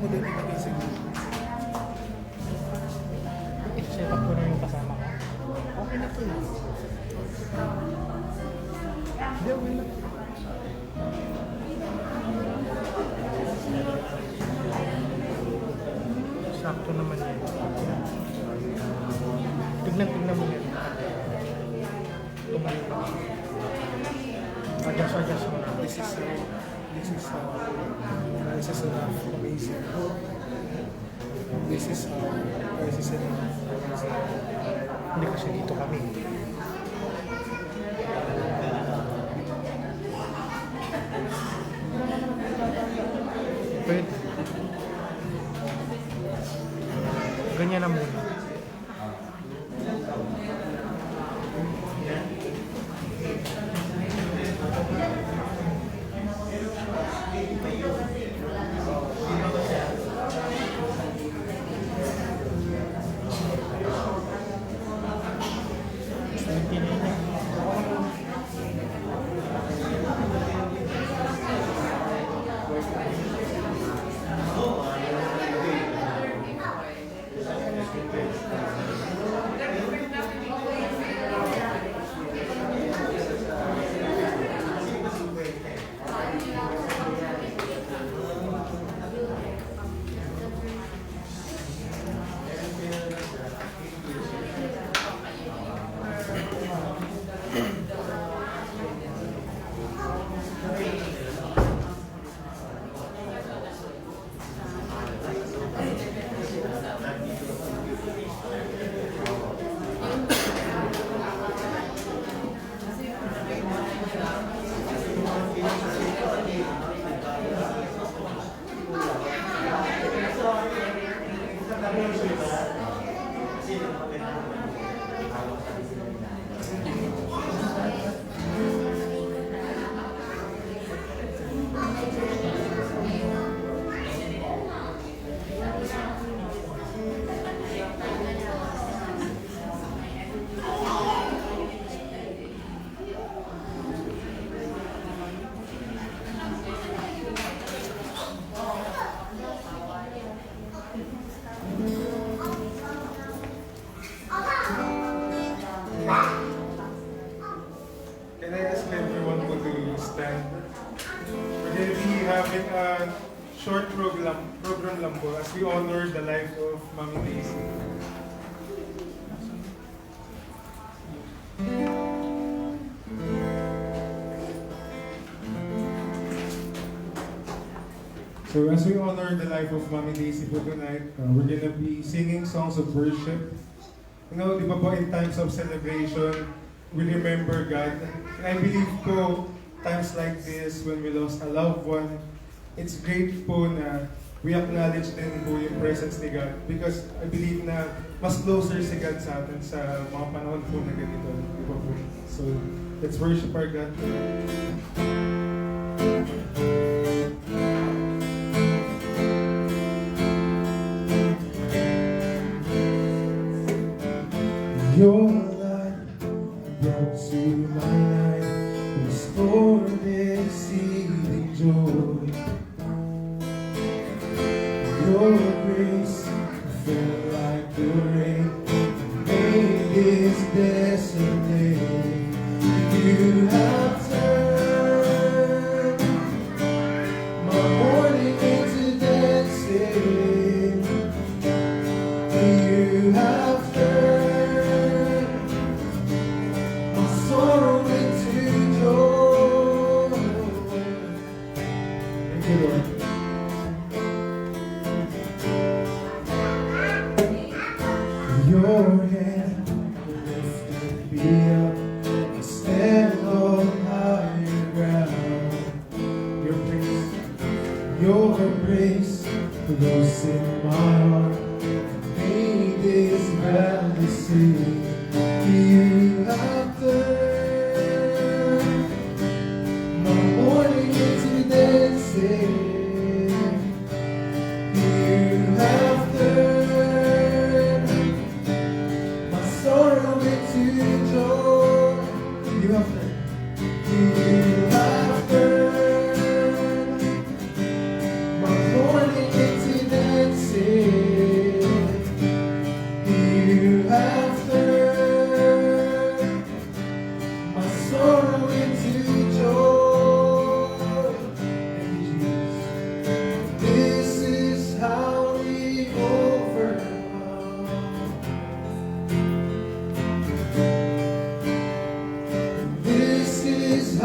mo din ipagising. I-set up ko na yung kasama ko. Okay na to. Hindi, okay na. Sakto naman yan. Tignan mo yan. Tumayo lang. Adjust mo na. This is amazing. This is enough. Hindi kasi dito kami. Pwede. Ganyan na muna. Can I ask everyone to stand? We're going to be having a short program lang po as we honor the life of Mami Daisy. So as we honor the life of Mami Daisy po tonight, we're going to be singing songs of worship. You know, di ba po, in times of celebration, we remember God. And I believe po, times like this, when we lost a loved one, it's great po na we acknowledge din po yung presence ni God. Because I believe na mas closer si God sa atin sa mga panahon po na ganito. Di ba po? So, let's worship our God. Your light brought to my life, restored exceeding joy. Your grace fell like the rain, made this desert day. You have turned my mourning into dancing. You have turned my sorrow into joy. Thank you, Lord. Your hand lifted me up to stand on higher ground. Your grace flows in my heart, made this valley sing. You have turned my mourning into dancing. You have turned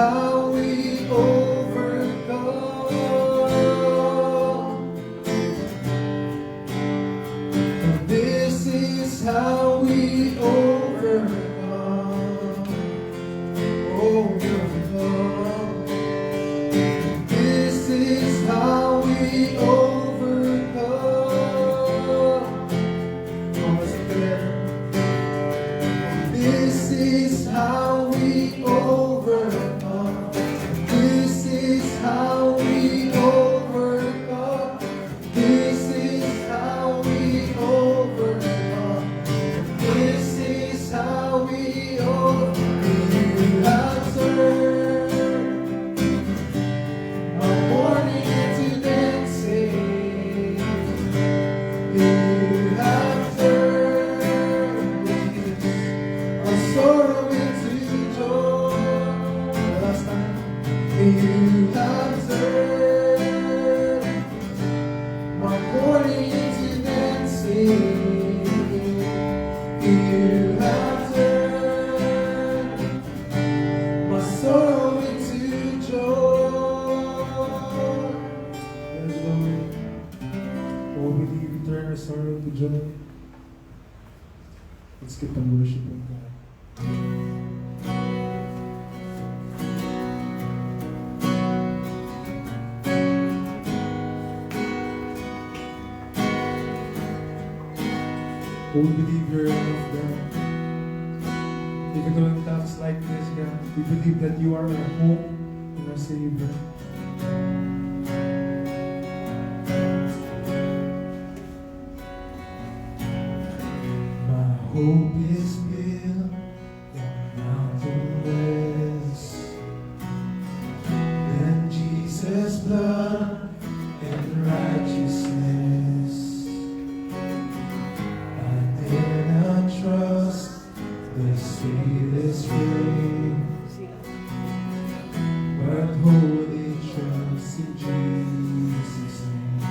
how we overcome. This is how we overcome. Overcome. This is how we overcome. Come on, let's sing together. This is how we overcome. This is how we overcome. This is how we overcome. This is how we overcome. You have turned my mourning into dancing. You have turned our sorrow into joy. The last time. You have turned my mourning into dancing. You have turned my sorrow into joy. Yes, Lord. Oh, we need to turn our sorrow to joy. Let's get the worship of God. Oh, we believe you're enough, God. Even though in times like this, God, we believe that you are our hope and our Savior. My hope is built on mountainless, and Jesus' blood and righteousness. I dare not trust the sweetest frame, but wholly trust in Jesus' name.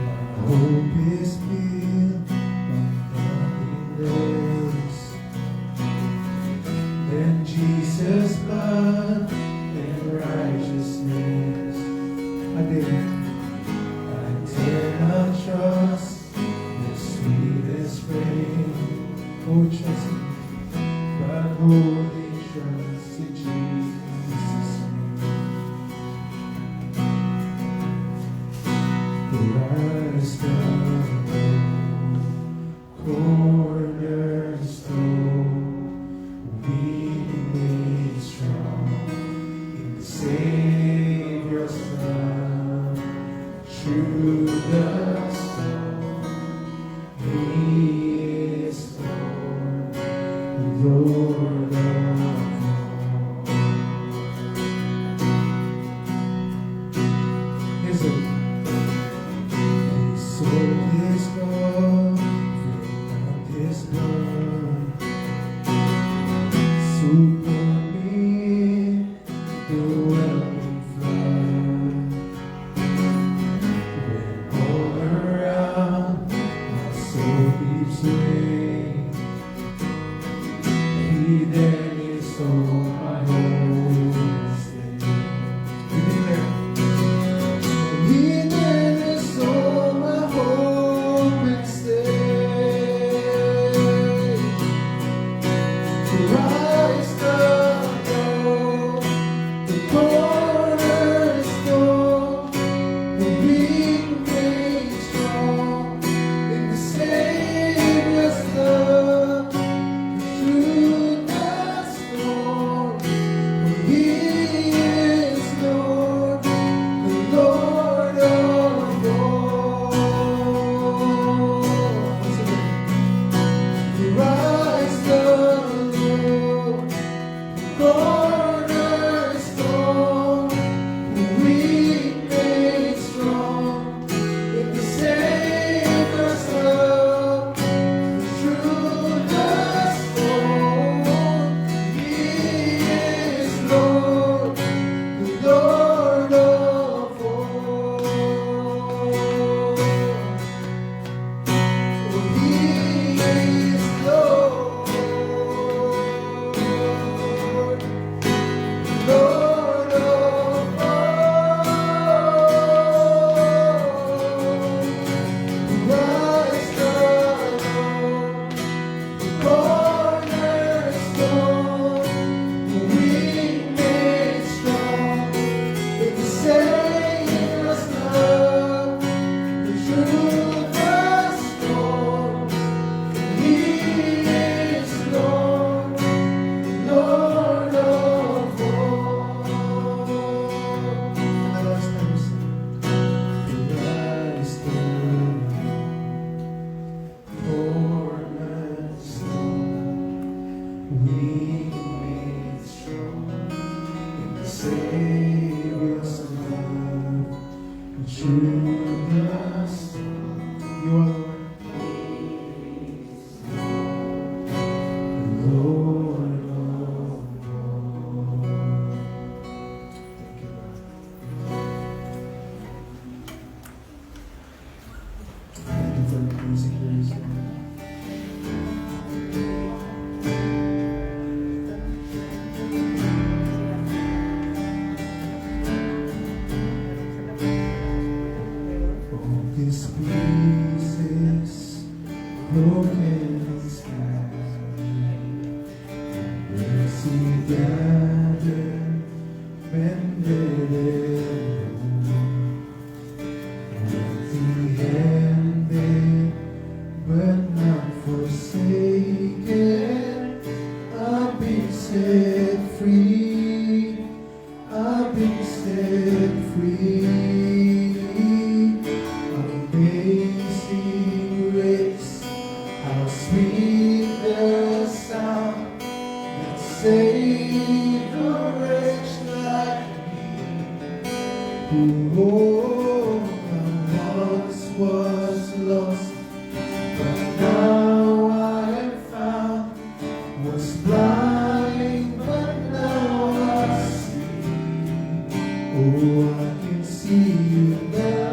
My hope is built on nothing less than Jesus' blood and righteousness. I dare not trust the sweetest frame, oh trust me, but wholly trust in Jesus' name. Christ the cornerstone, we made strong in the Savior's love. True the stone, He is Lord of all. His soul is gone, filled His blood. So for me, the welling flood. When all around my soul be amazing grace. All these pieces broken and scattered, mercy gathered, mended and empty-handed, but not forsaken. I've been set free. I've been set free. Amazing grace, how sweet the sound that saved a wretch like me. Oh, I once was lost, but now I am found. Was blind, but now I see. Oh, I can see you now.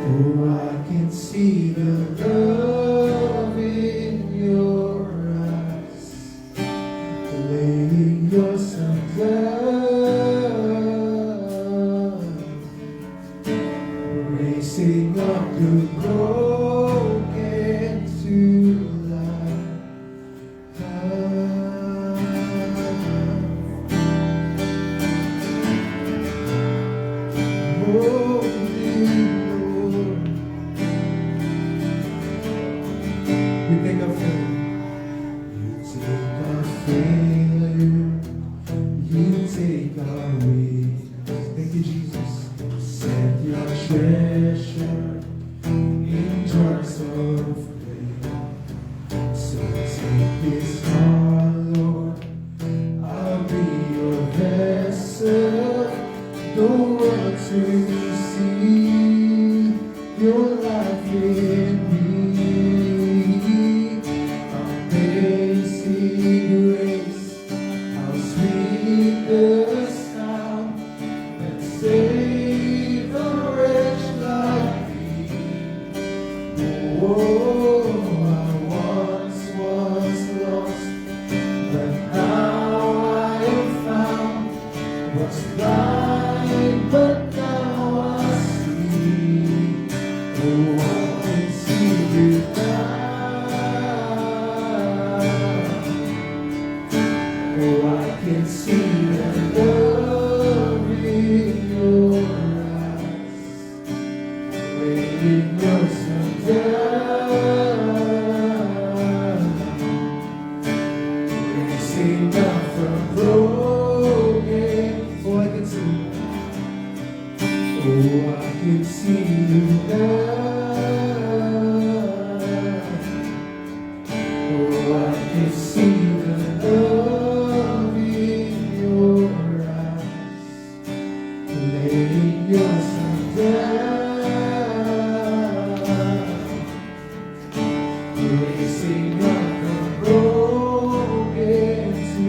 Oh, I can see the love in your eyes, laying yourself down, raising up the broken to life. You take a failure, you take our weakness. Thank you, Jesus. Set your treasure in jars of clay. So take this heart, Lord, I'll be your vessel. Don't want to see your life in me. Amazing grace, how sweet the sound that saved a wretch like me. Oh, I once was lost, but now I am found. Was blind, but now I see. Oh, I can see you now. Oh, I can see the love in your eyes, laying yourself down, raising up from broken. Oh, I can see. Oh, I can see you now. Oh, I can see the love in your eyes, laying yourself down, raising up the broken to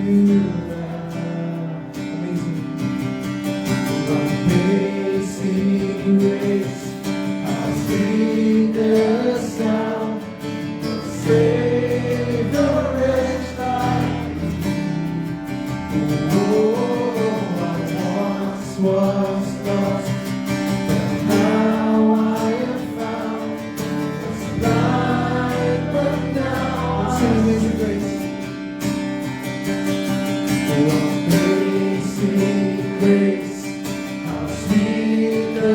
life. Amazing. Amazing grace, how sweet the sound that saved a wretch like me. Oh, I once was lost, but now I am found. Was blind, but now I see. Amazing grace. Oh, amazing grace, how sweet the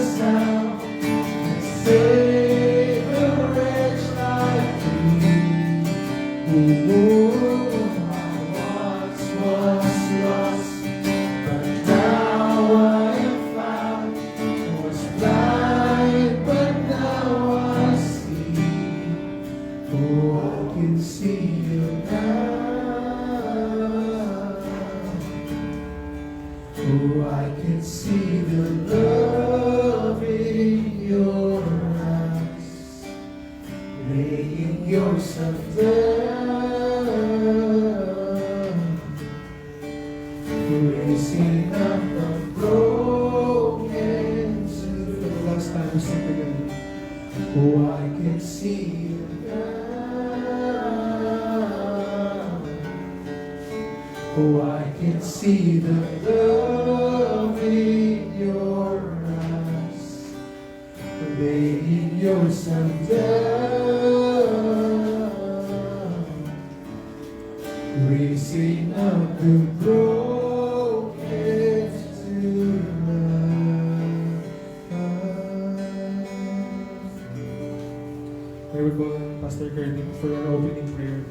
sound that saved a wretch like me. Oh, I once was lost, but now I am found. Oh, I can see the love. Oh, I can see the love in your eyes. Laying yourself down, raising up the broken to life. I will call on Pastor Curtin for an opening prayer.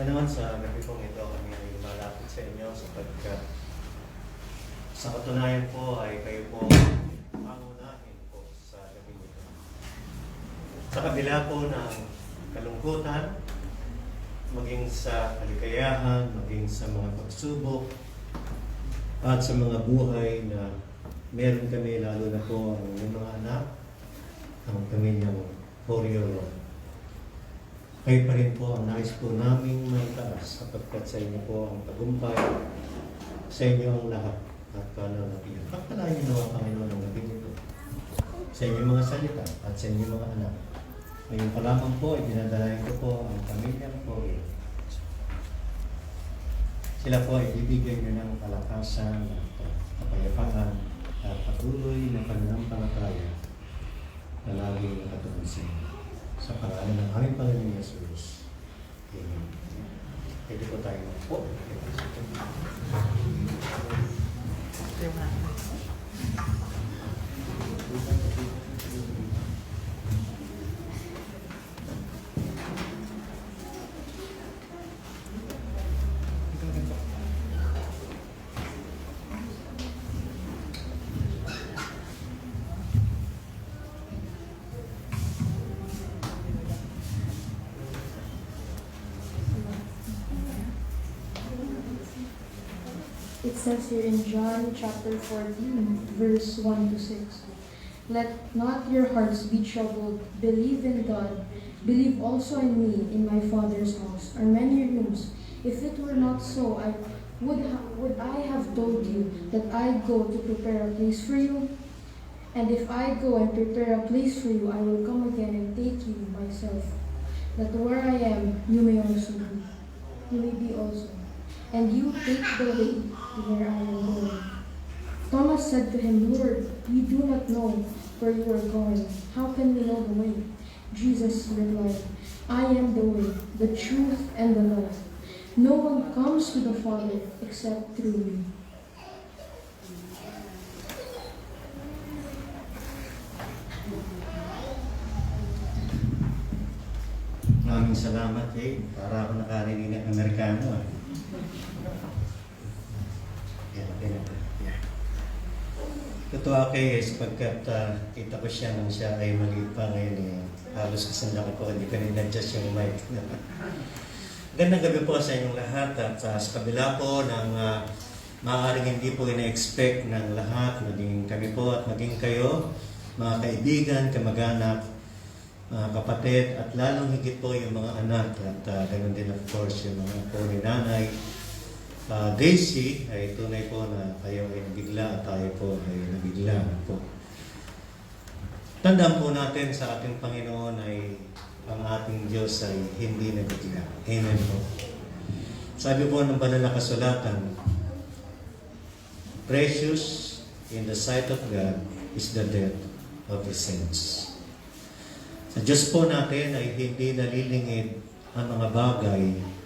Naman sa gabi pong ito kami ay lumalapit sa inyo sapagkat sa katunayan po ay kayo po pangunahin po sa gabi ito. Sa kabila po ng kalungkutan, maging sa kaligayahan, maging sa mga pagsubok, at sa mga buhay na meron kami, lalo na po ang mga anak, ang kami niyang Horio. Kayo pa rin po ang nais po naming may taas sapagkat sa inyo po ang tagumpay, sa inyo ang lahat at pananapihan. Pagpalain niyo naman, Panginoon, ang gabi nito sa inyong mga salita at sa inyong mga anak. Ngayon pa lamang po, ibinadalayan ko po ang pamilyang po. Sila po ay bibigyan niyo ng kalakasan at kapayapaan at patuloy na pananampalataya na laging nakatuon sa inyo. Sa pangalan ng aming Panginoon Jesus. Amen. Pwede po tayo po. It says here in John chapter 14, verse 1 to 6. Let not your hearts be troubled. Believe in God. Believe also in me. In my Father's house are many rooms. If it were not so, would I have told you that I go to prepare a place for you? And if I go and prepare a place for you, I will come again and take you myself, that where I am, you may also be. You may be also. And you take the way where I am going. Thomas said to him, Lord, we do not know where you are going. How can we know the way? Jesus replied, I am the way, the truth, and the life. No one comes to the Father except through me. Maraming salamat para ako nakarinig ng Amerikano. Totoo kayo sapagkat kita ko siya nung siya ay maliit pa ngayon halos kasang laki ko, hindi ko rin adjust yung mic. Gandang gabi po sa inyong lahat at sa kabila po ng maaaring hindi po ina-expect ng lahat, maging kami po at maging kayo, mga kaibigan, kamag-anak, mga kapatid at lalong higit po yung mga anak at ganoon din of course yung mga po ni nanay. Daisy ay tunay po na kayo ay nabigla at tayo po ay nabigla po. Tandaan po natin sa ating Panginoon ay ang ating Diyos ay hindi nabigla. Amen po. Sabi po ng banal na kasulatan, precious in the sight of God is the death of His saints. Sa Diyos po natin ay hindi nalilingid ang mga bagay,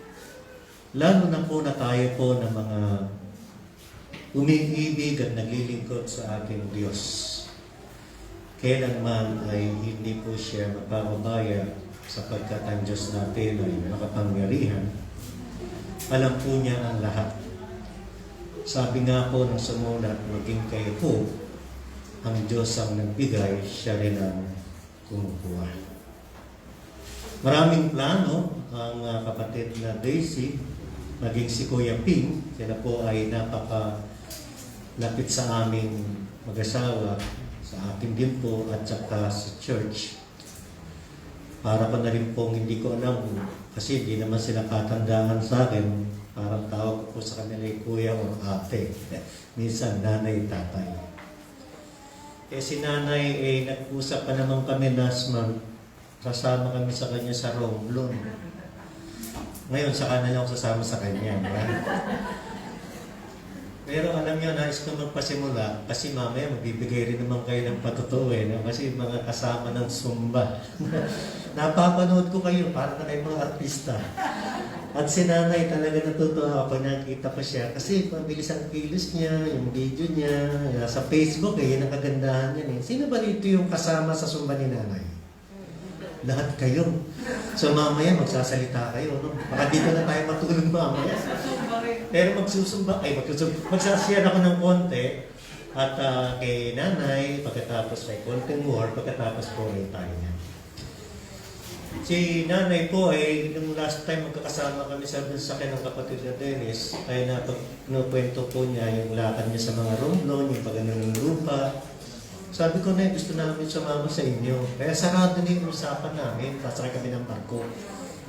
lalo na po na tayo po ng mga umiibig at naglilingkod sa ating Diyos. Kailanman ay hindi po siya magpapabaya sapagkat ang Diyos natin ay makapangyarihan. Alam po niya ang lahat. Sabi nga po ng sumulat, maging kayo po, ang Diyos ang nagbigay, siya rin ang kumukuha. Maraming plano ang kapatid na Daisy, maging si Kuya Ping, sila po ay napakalapit sa aming mag-asawa, sa akin din po at saka sa church. para ko na rin pong hindi ko alam kasi hindi naman sila katandaan sa akin. Parang tawag ko po sa kanila ay kuya o ate. Minsan nanay, tatay. Si nanay, nag-usap pa naman kami last month. Kasama kami sa kanya sa Romblon. Ngayon, saka na lang ako sasama sa kanya. Pero alam niyo, nais ko magpasimula kasi mamaya magbibigay rin naman kayo ng patotoo no? Kasi mga kasama ng Zumba. Napapanood ko kayo, parang kayo mga artista. At si nanay talaga natutuwa ako, nakita ko siya kasi mabilis ang kilos niya, yung video niya, sa Facebook yun ang kagandahan niya. Sino ba dito yung kasama sa Zumba ni nanay? Lahat kayo. So mamaya magsasalita kayo, no? Baka dito na tayo matulog mamaya. Pero magsasiyar ako ng konti at kay nanay, pagkatapos may konting more, pagkatapos po rin tayo niya. Si nanay po nung last time magkakasama kami sa akin ng kapatid na Dennis, ay napukwento po niya yung lakad niya sa mga Romblon, yung pagano ng lupa. Sabi ko na gusto namin sumama sa inyo. Kaya sarado na yung usapan namin, pasakay kami ng barko.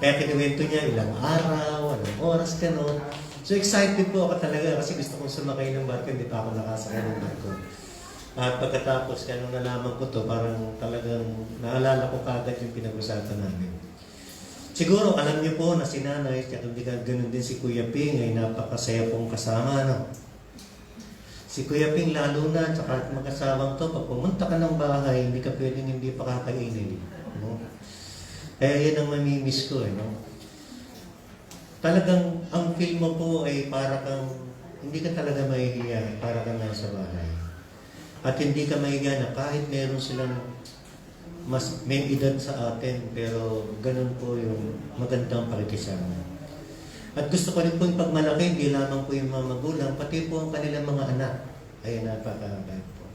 Kaya kinuwento niya ilang araw, anong oras, gano'n. So excited po ako talaga kasi gusto kong sumakay ng barko, hindi pa ako nakasakay ng barko. At pagkatapos, kaya nung nalaman ko to, parang talagang naalala ko kagad yung pinag-usapan namin. Siguro, alam niyo po na si nanay, kaya ganun din si Kuya Ping, ay napakasaya pong kasama, no? Si Kuya Ping lalo na, tsaka mag-asawang to, pag pumunta ka ng bahay, hindi ka pwedeng hindi pa kakainin. No? Kaya yan ang mamimiss ko, no? Talagang, ang film mo po ay para kang, hindi ka talaga mahihiya, para kang nasa bahay. At hindi ka mahihiya na kahit meron silang mas may edad sa atin, pero ganun po yung magandang pakikisama. At gusto ko rin po yung pagmalaki, hindi lamang po yung mga magulang, pati po ang kanilang mga anak. Ay, napakabait po.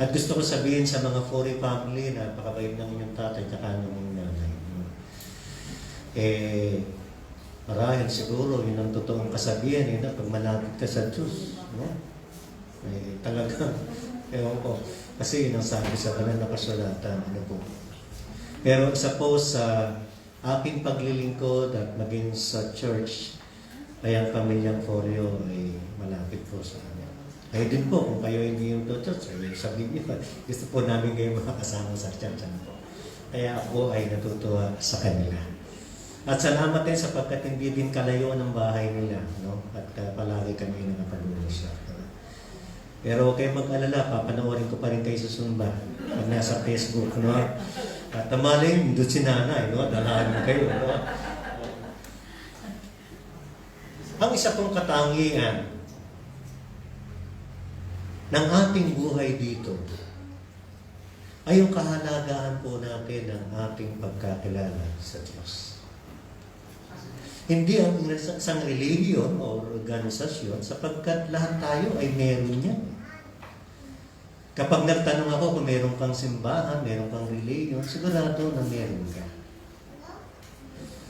At gusto ko sabihin sa mga Fori family, napakabait ng inyong tatay at ng inyong nanay. Marahil siguro, yun ang totoong kasabihan, na pag malapit ka sa Diyos, no? Talagang, ewan ko. Kasi yun ang sabi sa banal na kasulatan, Pero isa po sa aking paglilingkod at maging sa church, ay ang pamilyang Forio ay malapit po sa amin. Kayo din po, kung kayo hindi yung church, ay sabihin niyo, gusto po namin kayo makakasama sa church. Kaya ako ay natutuwa sa kanila. At salamat din sapagkat hindi din kalayo ng bahay nila, no? At palagi kami nakapanood siya. Pero huwag kayong mag-alala, papanoorin ko pa rin kayo sa Zumba pag nasa Facebook, no? At tamalay, doon si nanay, no? Dalahan kayo, no? Ang isa pong katangian ng ating buhay dito ay yung kahalagaan po natin ng ating pagkakilala sa Diyos. Hindi ang isang religion o organisasyon sapagkat lahat tayo ay meron niya. Kapag nagtanong ako kung meron kang simbahan, meron kang religion, sigurado na meron ka.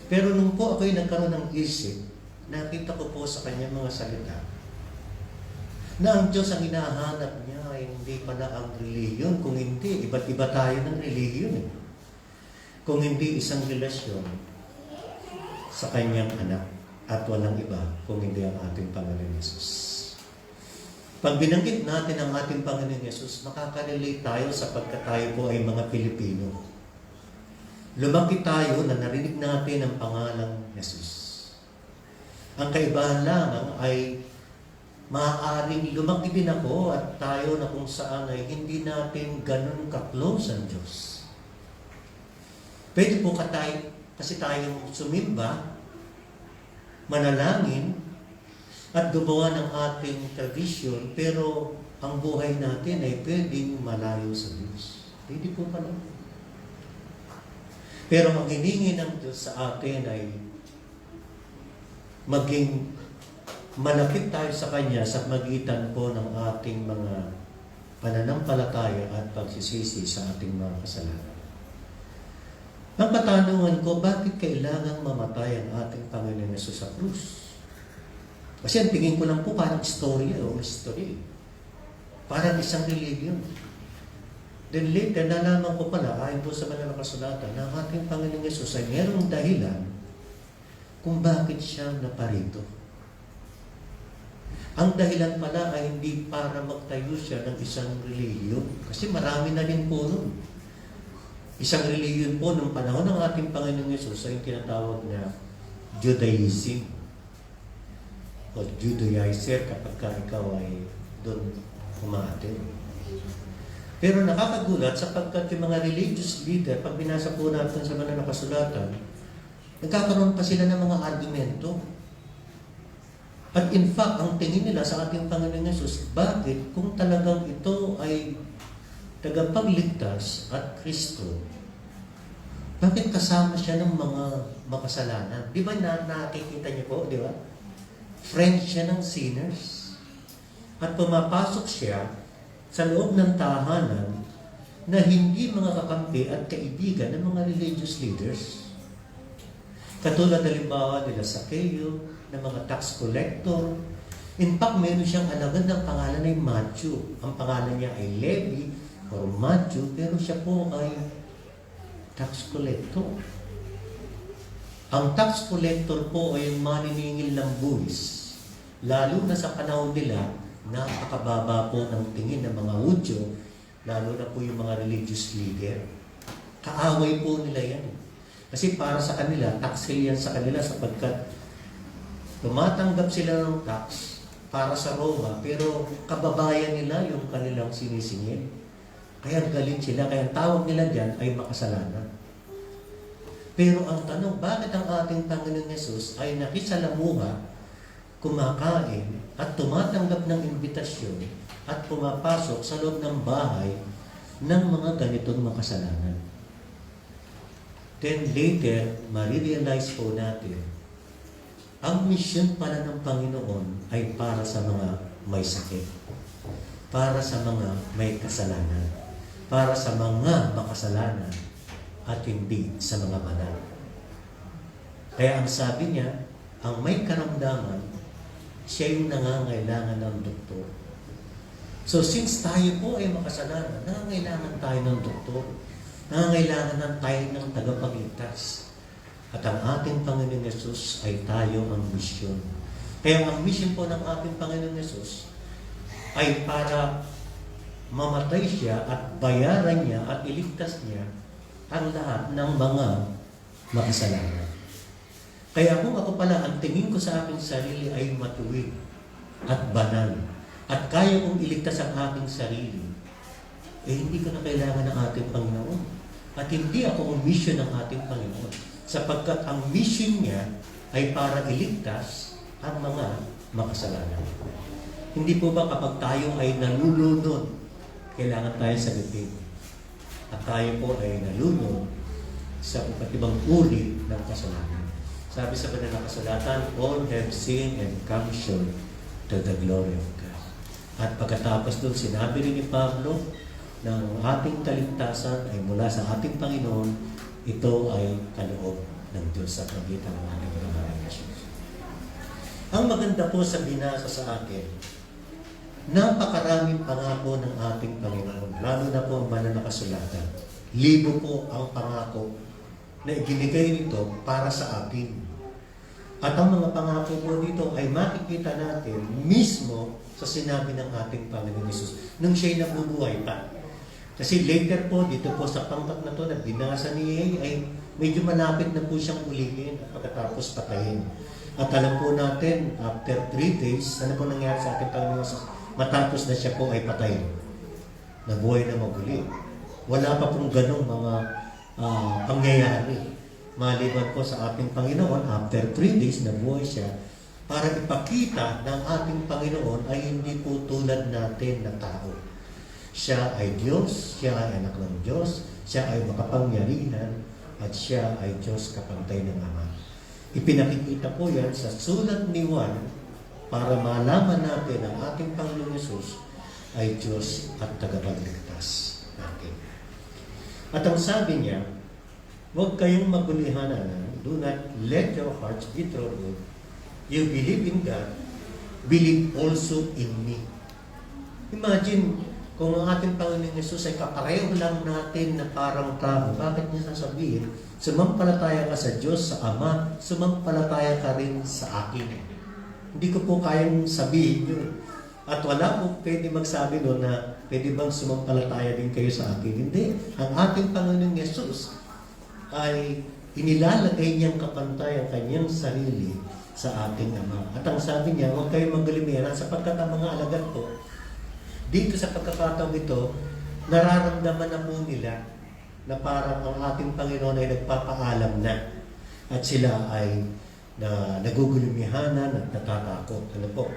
Pero nung po ako'y nagkaroon ng isip, nakita ko po sa kanya mga salita na ang Diyos ang hinahanap niya ay hindi pala ang religion. Kung hindi, iba't iba tayo ng religion. Kung hindi isang relasyon sa kanyang anak at walang iba kung hindi ang ating Panginoon Yesus. Pag binanggit natin ang ating Panginoon Yesus, makakarelate tayo sapagkat tayo po ay mga Pilipino. Lumaki tayo na narinig natin ang pangalang Yesus. Ang kaibahan lamang ay maaaring lumaki din ako at tayo na kung saan ay hindi natin ganun ka-close ang Diyos. Pwede po kasi tayong sumimba, manalangin, at gumawa ng ating tradisyon, pero ang buhay natin ay pwedeng malayo sa Diyos. Hindi po pala. Pero ang hiningi ng Diyos sa atin ay maging malapit tayo sa Kanya sa magitan po ng ating mga pananampalataya at pagsisisi sa ating mga kasalanan. Ang katanungan ko, bakit kailangang mamatay ang ating Panginoon Yesus sa krus? Kasi ang tingin ko lang po parang istorya o history. Parang isang religion. Then later, nalaman ko pala, ayon po sa banal na kasulatan, na ang ating Panginoong Yesus ay merong dahilan kung bakit siya naparito. Ang dahilan pala ay hindi para magtayo siya ng isang relihiyon. Kasi marami na rin po nun. Isang relihiyon po nung panahon ng ating Panginoong Yesus ay yung tinatawag na Judaism o Judaizer kapag ka ikaw ay doon umaatin. Pero nakakagulat sapagkat yung mga religious leader, pag binasa po natin sa banal na kasulatan, nagkakaroon pa sila ng mga argumento. At in fact, ang tingin nila sa ating Panginoong Yesus, bakit kung talagang ito ay tagapagligtas at Kristo, bakit kasama siya ng mga makasalanan? Di ba nakikita niyo po, di ba? Friend siya ng sinners. At pumapasok siya sa loob ng tahanan na hindi mga kakampi at kaibigan ng mga religious leaders. Katulad halimbawa nila Zacchaeus, ng mga tax collector. In fact, meron siyang alagad ng pangalan ay Matthew. Ang pangalan niya ay Levi or Matthew, pero siya po ay tax collector. Ang tax collector po ay yung maniningil ng buwis. Lalo na sa panahon nila, napakababa po ng tingin ng mga Hudyo, lalo na po yung mga religious leader. Kaaway po nila yan. Kasi para sa kanila, taxil yan sa kanila sapagkat tumatanggap sila ng tax para sa Roma, pero kababayan nila yung kanilang sinisingil. Kaya galit sila, kaya ang tawag nila dyan ay makasalanan. Pero ang tanong, bakit ang ating Panginoong Yesus ay nakisalamuha, kumakain at tumatanggap ng imbitasyon at pumapasok sa loob ng bahay ng mga ganitong makasalanan? Then later, marirealize po natin, ang misyon pala ng Panginoon ay para sa mga may sakit, para sa mga may kasalanan, para sa mga makasalanan at hindi sa mga banal. Kaya ang sabi niya, ang may karamdaman, siya yung nangangailangan ng doktor. So since tayo po ay makasalanan, nangangailangan tayo ng doktor. Nangangailangan tayo ng tagapagligtas. At ang ating Panginoong Yesus ay tayo ang misyon. Kaya ang misyon po ng ating Panginoong Yesus ay para mamatay siya at bayaran niya at iligtas niya ang lahat ng mga makasalanan. Kaya kung ako pala, ang tingin ko sa aking sarili ay matuwid at banal at kaya kong iligtas ang aking sarili, hindi ko na kailangan ng ating Panginoon. At hindi ako ang mission ng ating Panginoon. Sapagkat ang mission niya ay para iligtas ang mga makasalanan. Hindi po ba kapag tayo ay nalulunod, kailangan tayo sagutin. At tayo po ay nalunod sa iba't ibang uri ng kasalanan. Sabi sa banal na kasulatan, all have sinned and come short to the glory of God. At pagkatapos doon, sinabi rin ni Pablo na ang ating kaligtasan ay mula sa ating Panginoon, ito ay kaloob ng Diyos sa pagitan ng ating Panginoon Jesus. Ang maganda po sa binasa sa akin, napakaraming pangako ng ating Panginoon, lalo na po ang banal na kasulatan. Libo po ang pangako na ibinigay nito para sa atin. At ang mga pangako po dito ay makikita natin mismo sa sinabi ng ating Panginoon Jesus nung siya'y nabubuhay pa. Kasi later po, dito po sa pangkat na to na binasa niya ay medyo malapit na po siyang ulihin at pagkatapos patayin. At alam po natin, after 3 days, ano po nangyari sa ating Panginoon Jesus? Matapos na siya po ay patay. Nabuhay na maguli. Wala pa pong ganong mga pangyayari. Maliban po sa ating Panginoon, after 3 days, nabuhay siya para ipakita ng ating Panginoon ay hindi po tulad natin na tao. Siya ay Diyos, siya ay anak ng Diyos, siya ay makapangyarihan, at siya ay Diyos kapantay ng Ama. Ipinakikita po yan sa sulat ni Juan para malaman natin ang ating Panginoon Yesus ay Diyos at tagapagligtas natin. At ang sabi niya, huwag kayong magulihanan. Do not let your hearts be troubled. You believe in God, believe also in me. Imagine, Kung ang ating Panginoong Yesus ay kapareho lang natin na parang tao, bakit niya sasabihin, sumampalataya ka sa Diyos, sa Ama, sumampalataya ka rin sa akin. Hindi ko po kayang sabihin yun. At wala po pwede magsabi doon na pwede bang sumampalataya din kayo sa akin. Hindi. Ang ating Panginoong Yesus ay inilalagay niyang kapantay ang kanyang sarili sa ating Ama. At ang sabi niya, huwag kayong maglimera sapagkat ang mga alagad ko, dito sa pagkakataong ito, nararamdaman na po nila na parang ang ating Panginoon ay nagpapaalam na at sila ay nagugulumihanan at natatakot. Ano po?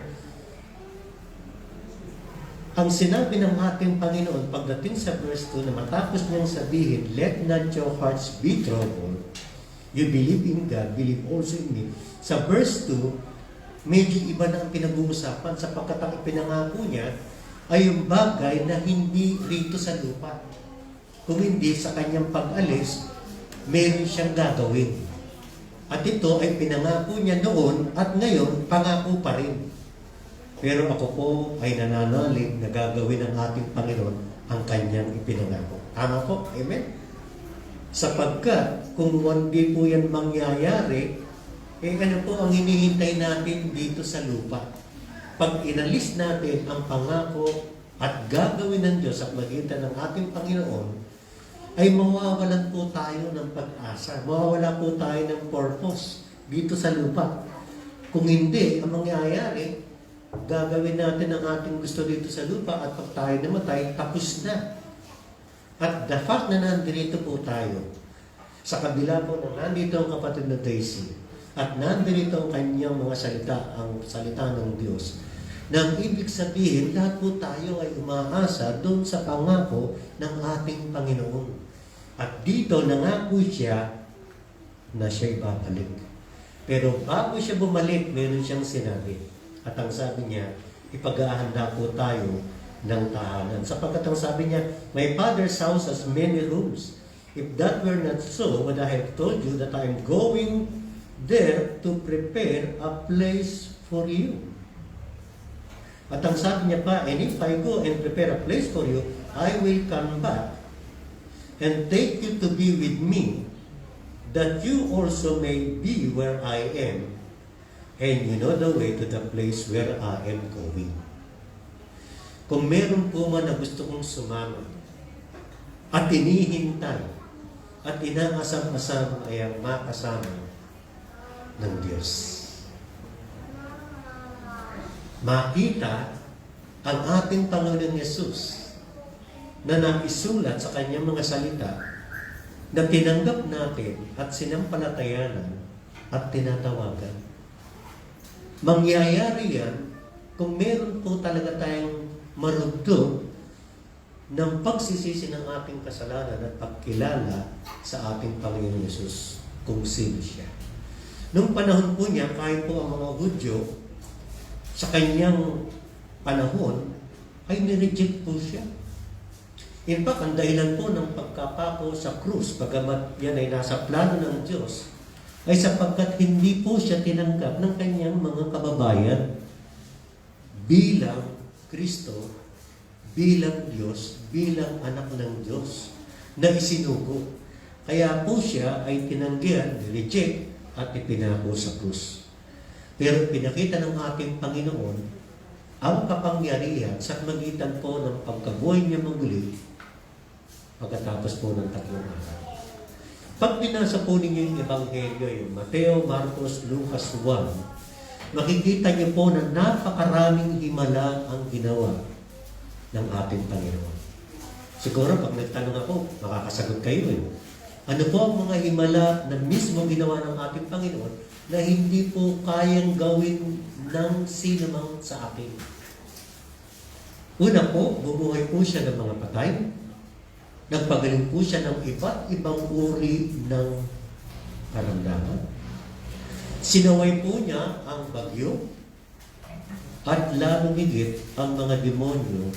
Ang sinabi ng ating Panginoon pagdating sa verse 2 na matapos niyang sabihin, let not your hearts be troubled. You believe in God, believe also in me. Sa verse 2, medyo iba na ang pinag-uusapan sapagkat ang ipinangako niya ay yung bagay na hindi rito sa lupa. Kung hindi sa kanyang pag-alis, meron siyang gagawin. At ito ay pinangako niya noon at ngayon, pangako pa rin. Pero ako po ay nananalig na gagawin ng ating Panginoon ang kanyang ipinangako. Tama po? Amen? Sapagkat kung hindi po yan mangyayari, ano po ang hinihintay natin dito sa lupa? Pag inalis natin ang pangako at gagawin ng Diyos at magitan ng ating Panginoon, ay mawawalan po tayo ng pag-asa. Mawawala po tayo ng purpose dito sa lupa. Kung hindi, ang mangyayari, gagawin natin ang ating gusto dito sa lupa at pag tayo namatay, tapos na. At the fact na nandito po tayo, sa kabila po na nandito ang kapatid na Daisy, at nandito ang kanyang mga salita, ang salita ng Diyos, nang ibig sabihin, lahat po tayo ay umaasa doon sa pangako ng ating Panginoon. At dito nangako siya na siya'y babalik. Pero bago siya bumalik, meron siyang sinabi. At ang sabi niya, ipag-aahanda po tayo ng tahanan. Sapagkat ang sabi niya, my Father's house has many rooms. If that were not so, would I have told you that I am going there to prepare a place for you? At ang sabi niya pa, and if I go and prepare a place for you, I will come back and take you to be with me, that you also may be where I am, and you know the way to the place where I am going. Kung meron po man na gusto kong sumama at inihintay at inaasam-asam ay ang makasama ng Diyos. Makita ang ating Panginoon Yesus na naisulat sa kanyang mga salita na tinanggap natin at sinampalatayanan at tinatawagan. Mangyayari yan kung meron po talaga tayong marugtong ng pagsisisi ng ating kasalanan at pagkilala sa ating Panginoon Yesus kung sino siya. Noong panahon po niya, kahit po ang mga Hudyo, sa kanyang panahon, ay nireject po siya. In fact, ang dahilan po ng pagkapako sa krus, bagamat yan ay nasa plano ng Diyos, ay sapagkat hindi po siya tinanggap ng kanyang mga kababayan bilang Kristo, bilang Diyos, bilang anak ng Diyos na isinugo. Kaya po siya ay tinanggihan, reject at ipinako sa krus. Pero pinakita ng ating Panginoon ang kapangyarihan sa magitan po ng pagkabuhay niya muli pagkatapos po ng 3 araw. Pag binasa po ninyo yung Ebanghelyo, yung Mateo, Marcos, Lucas 1, makikita niyo po na napakaraming himala ang ginawa ng ating Panginoon. Siguro pag nagtanong ako, makakasagot kayo eh. Ano po ang mga himala na mismo ginawa ng ating Panginoon na hindi po kayang gawin ng sinamang sa atin? Una po, bumuhay po siya ng mga patay. Nagpagaling po siya ng iba't ibang uri ng karamdaman. Sinaway po niya ang bagyo at lalong higit ang mga demonyo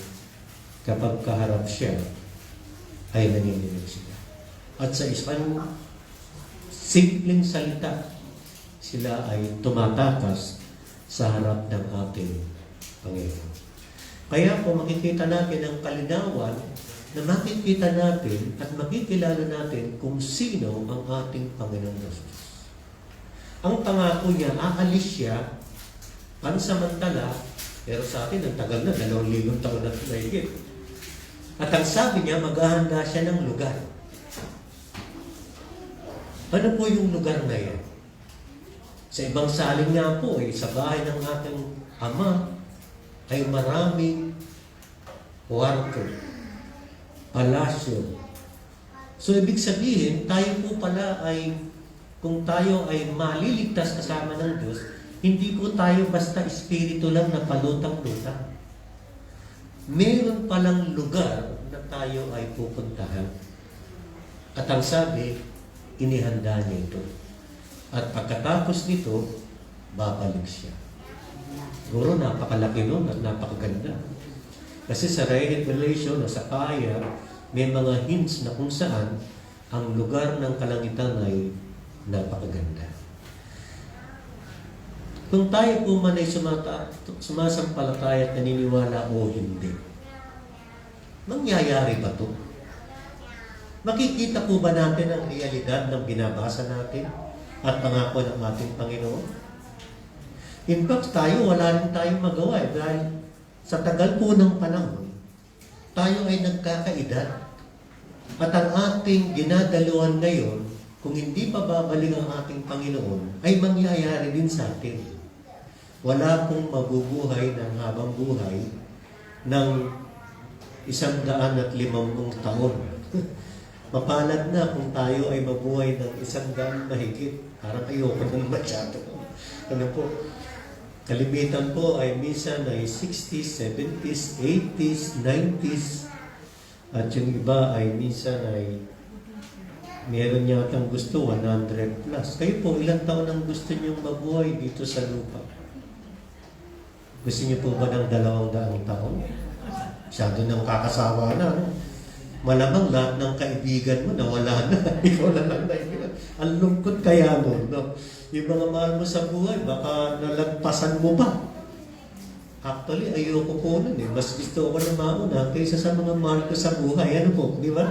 kapag kaharap siya ay nanginginig sila. At sa isang simpleng salita, sila ay tumatakas sa harap ng ating Panginoon. Kaya po makikita natin ang kalinawan na makikita natin at makikilala natin kung sino ang ating Panginoon Jesus. Ang pangako niya, aalis siya pansamantala, pero sa atin ang tagal na, 2,000 taon na mahigit. At ang sabi niya, maghahanda siya ng lugar. Ano po yung lugar na yan? Sa ibang salin nga po, sa bahay ng ating Ama, ay maraming kwarto, palasyo. So, ibig sabihin, tayo po pala ay, kung tayo ay maliligtas kasama ng Diyos, hindi po tayo basta espiritu lang na palutang-lutang. Meron palang lugar na tayo ay pupuntahan. At ang sabi, inihanda niya ito. At pagkatapos nito, babalik siya. Siguro napakalaki nun at napakaganda. Kasi sa Revelation o sa Kaya, may mga hints na kung saan ang lugar ng kalangitan ay napakaganda. Kung tayo po man ay sumasampalataya at naniniwala o hindi, mangyayari ba ito? Makikita po ba natin ang realidad ng binabasa natin at pangako ng ating Panginoon? In fact, tayo, wala rin tayong magawa dahil sa tagal po ng panahon, tayo ay nagkakaedad. At ang ating ginadaluhan ngayon, kung hindi pa babalik ang ating Panginoon, ay mangyayari din sa atin. Wala pong mabubuhay ng habang buhay ng 150 taon. Mapalad na kung tayo ay mabuhay ng 100 mahigit. Parang ayoko ng masyado. Ano po? Kalimitan po ay minsan ay 60s, 70s, 80s, 90s. At yung iba ay minsan ay meron yatang gusto 100 plus. Kayo po, ilang taon ang gusto niyong mabuhay dito sa lupa? Gusto niyo po ba ng 200 taon? Masyado nang kakasawa na. No? Malamang lahat ng kaibigan mo nawala na. Ikaw na lang naibigan. Ang lungkot kaya mo. No? Yung mga mahal mo sa buhay, baka nalagpasan mo pa. Actually, ayoko po nun eh. Mas gusto ko na mauna kaysa sa mga mahal ko sa buhay. Ano po, di ba?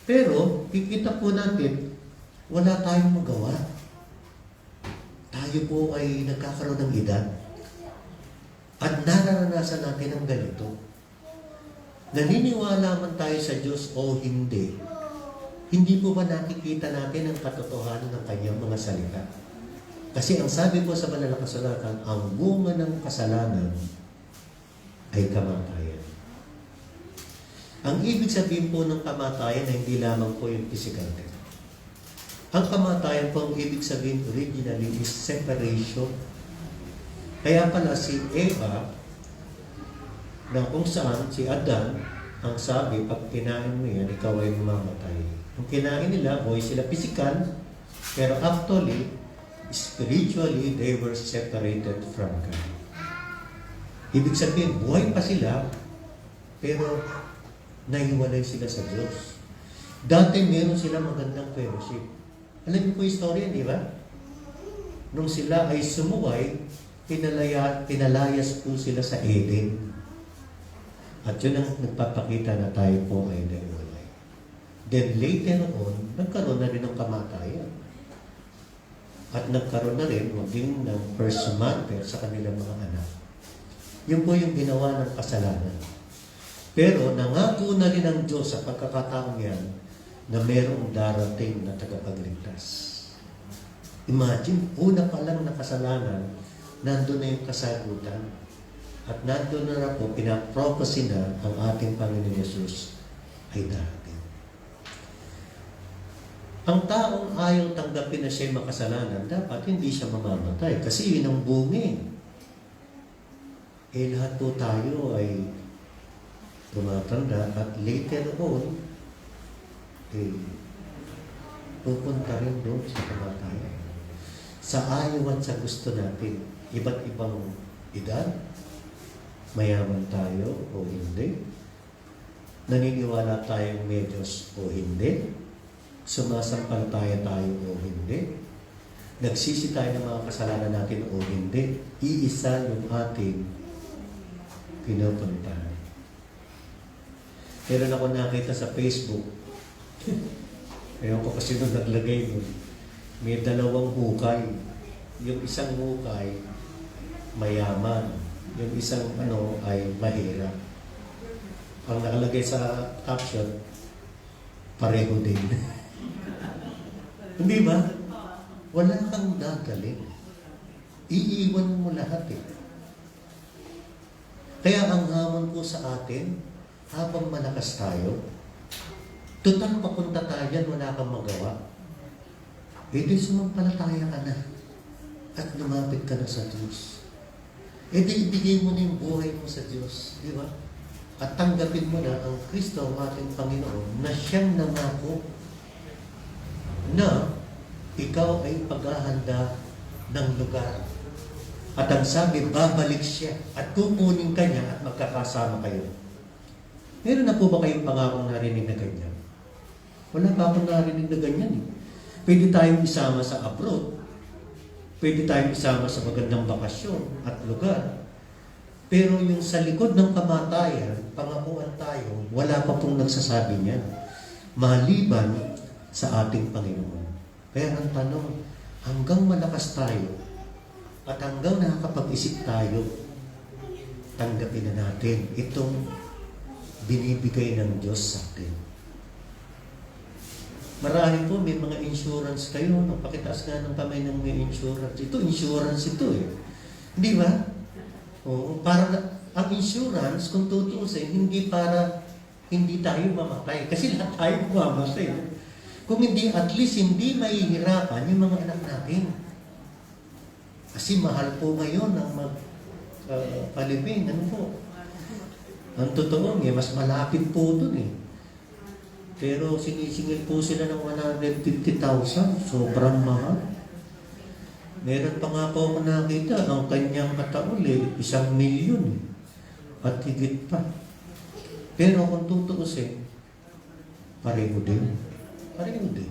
Pero, kikita po natin, wala tayong magawa. Tayo po ay nagkakaroon ng edad. At nararanasan natin ang ganito. Naniniwala man tayo sa Diyos o hindi po ba nakikita natin ang katotohanan ng kanyang mga salita? Kasi ang sabi po sa banal na kasulatan, ang bunga ng kasalanan ay kamatayan. Ang ibig sabihin po ng kamatayan ay hindi lamang po yung physical death. Ang kamatayan po, ang ibig sabihin originally is separation. Kaya pala si Eva, na kung saan si Adan, ang sabi, pag kinain mo yan, ikaw ay mamamatay. Ang kinain nila, buhay sila physical, pero actually, spiritually, they were separated from God. Ibig sabihin, buhay pa sila, pero nahiwalay sila sa Diyos. Dati meron sila magandang fellowship. Alam niyo po yung story, di ba? Nung sila ay sumuway, pinalayas po sila sa Eden. At yun ang nagpapakita na tayo po ay nahiwalay. Then later on, nagkaroon na rin ng kamatayan. At nagkaroon na rin maging ng first mother sa kanilang mga anak. Yun po yung ginawa ng kasalanan. Pero nangako na rin ang Diyos sa pagkakataong yan na merong darating na tagapagligtas. Imagine, una pa lang na kasalanan, nandun na yung kasagutan. At nandun na po, pinaprophecy na ang ating Panginoon Yesus ay darating. Ang taong ayaw tanggapin na siya'y makasalanan, dapat hindi siya mamamatay. Kasi yun ang bungi. Lahat po tayo ay tumatanda at later on, pupunta rin doon sa kamatayan. Sa ayaw at sa gusto natin, iba't ibang edad, mayaman tayo o hindi, naniniwala tayong may Diyos o hindi, sumasampalataya tayo o hindi, nagsisi tayo ng mga kasalanan natin o hindi, iisa yung ating pinupuntahan. Meron ako nakita sa Facebook. Ewan ko kasi nung naglagay nun. May 2 hukay. Yung isang hukay, mayaman. Yung isang ay mahirap. Ang nakalagay sa caption, pareho din. Hindi ba? Wala kang gagaling. Iiwan mo lahat eh. Kaya ang hamon po sa atin, habang malakas tayo, total papunta tayo yan, wala kang magawa. E di sumampalataya ka na at lumapit ka na sa Diyos. E di ibigay mo na yung buhay mo sa Diyos. Di ba? At tanggapin mo na ang Kristo, ang ating Panginoon, na siyang nangako na ikaw ay paghahanda ng lugar. At ang sabi, babalik siya at kukunin ka niya at magkakasama kayo. Meron na po ba kayong pangakong narinig na ganyan? Wala pa akong narinig na ganyan eh. Pwede tayong isama sa abroad. Pwede tayong isama sa magandang bakasyon at lugar. Pero yung sa likod ng kamatayan, pangakuan tayo, wala pa pong nagsasabi niyan. Maliban sa ating Panginoon. Kaya ang tanong, hanggang malakas tayo at hanggang nakakapag-isip tayo, tanggapin na natin itong binibigay ng Diyos sa atin. Marami po, may mga insurance kayo. No? Pakitaas nga ng kamay ng may insurance. Ito, insurance ito eh. Hindi ba? Oo, ang insurance, kung tutuusin, hindi para hindi tayo mamatay. Kasi lahat tayo mamatay. Kung hindi, at least hindi mahihirapan yung mga anak natin. Kasi mahal po ngayon ang palibing. Ano po? Ang totoo mas malapit po dun eh. Pero sinisingil po sila ng 150,000. Sobrang mahal. Meron pa nga po ako nakita, ang kanyang kataol 1 milyon eh. At higit pa. Pero kung tutuusin, pareho din. Pareho din.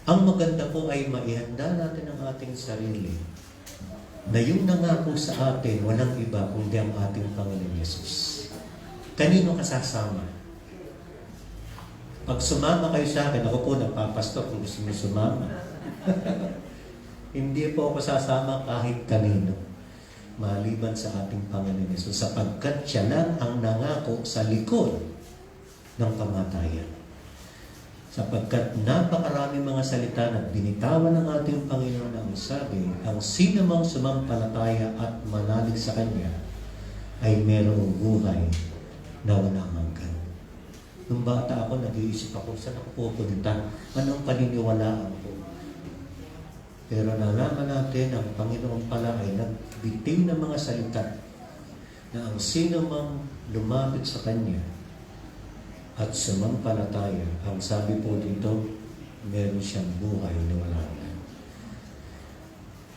Ang maganda po ay maihanda natin ang ating sarili na yung nangako sa atin, walang iba kundi ang ating Panginoon Yesus. Kanino kasasama? Pag sumama kayo sa akin, ako po nagpapastor kung gusto mo sumama. Hindi po ako sasama kahit kanino. Maliban sa ating Panginoon Yesus, sapagkat siya lang ang nangako sa likod ng kamatayan. Sapagkat napakarami mga salita na binitawan ng ating Panginoon ang sabi, ang sino mang sumampalataya at manalig sa Kanya ay mayroong buhay na walang hanggan. Nung bata ako, nag-iisip ako, saan ako pupunta? Anong paniniwalaan ko? Pero nalaman natin, ang Panginoon pala ay nagbiting ng mga salita na ang sino mang lumapit sa Kanya at sumampalataya, ang sabi po dito, meron siyang buhay na wala na.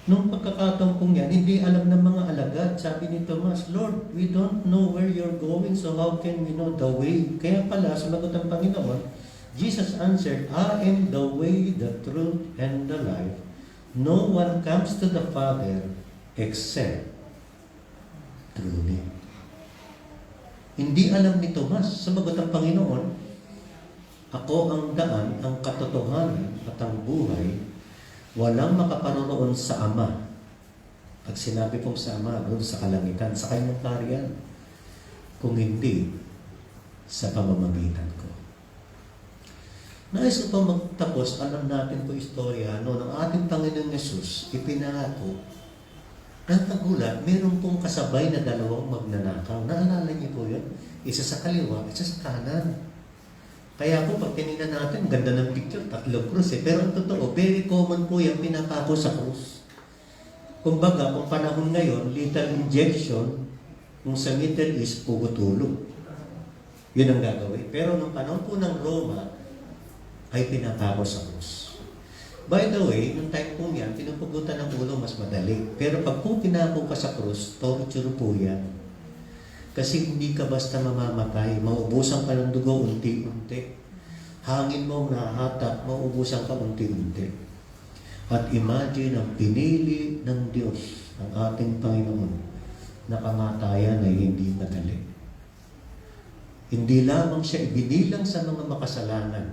Nung pagkakataon kong yan, hindi alam ng mga alagad. Sabi ni Tomas, Lord, we don't know where you're going, so how can we know the way? Kaya pala, sumagot ang Panginoon, Jesus answered, I am the way, the truth, and the life. No one comes to the Father except through me. Hindi alam ni Tomas, sumagot ang Panginoon, ako ang daan, ang katotohanan at ang buhay, walang makaparoroon sa Ama. Pag sinabi pong sa Ama, doon sa kalangitan, sa kanyang kaharian, kung hindi sa pamamagitan ko. Nais ko pa magtapos, alam natin po istorya, ng ating Panginoong Yesus, ipinangako. Nakagulat, meron pong kasabay na 2 magnanakaw. Naalala niyo po yun? Isa sa kaliwa, isa sa kanan. Kaya po, pag tinignan natin, ganda ng picture, 3 krus eh. Pero ang totoo, very common po yung pinapako sa krus. Kumbaga, kung panahon ngayon, lethal injection, kung sa Middle East, pugutulog. Yun ang gagawin. Pero nung panahon po ng Roma, ay pinapako sa krus. By the way, nung time po yan, pinupugutan ng ulo mas madali. Pero pag po pinako ka sa krus, torture po yan. Kasi hindi ka basta mamamatay. Maubusan ka ng dugo unti-unti. Hangin mo nahahatak, maubusan ka unti-unti. At imagine ang pinili ng Diyos, ang ating Panginoon, na kamatayan ay hindi madali. Hindi lamang siya ibinilang sa mga makasalanan.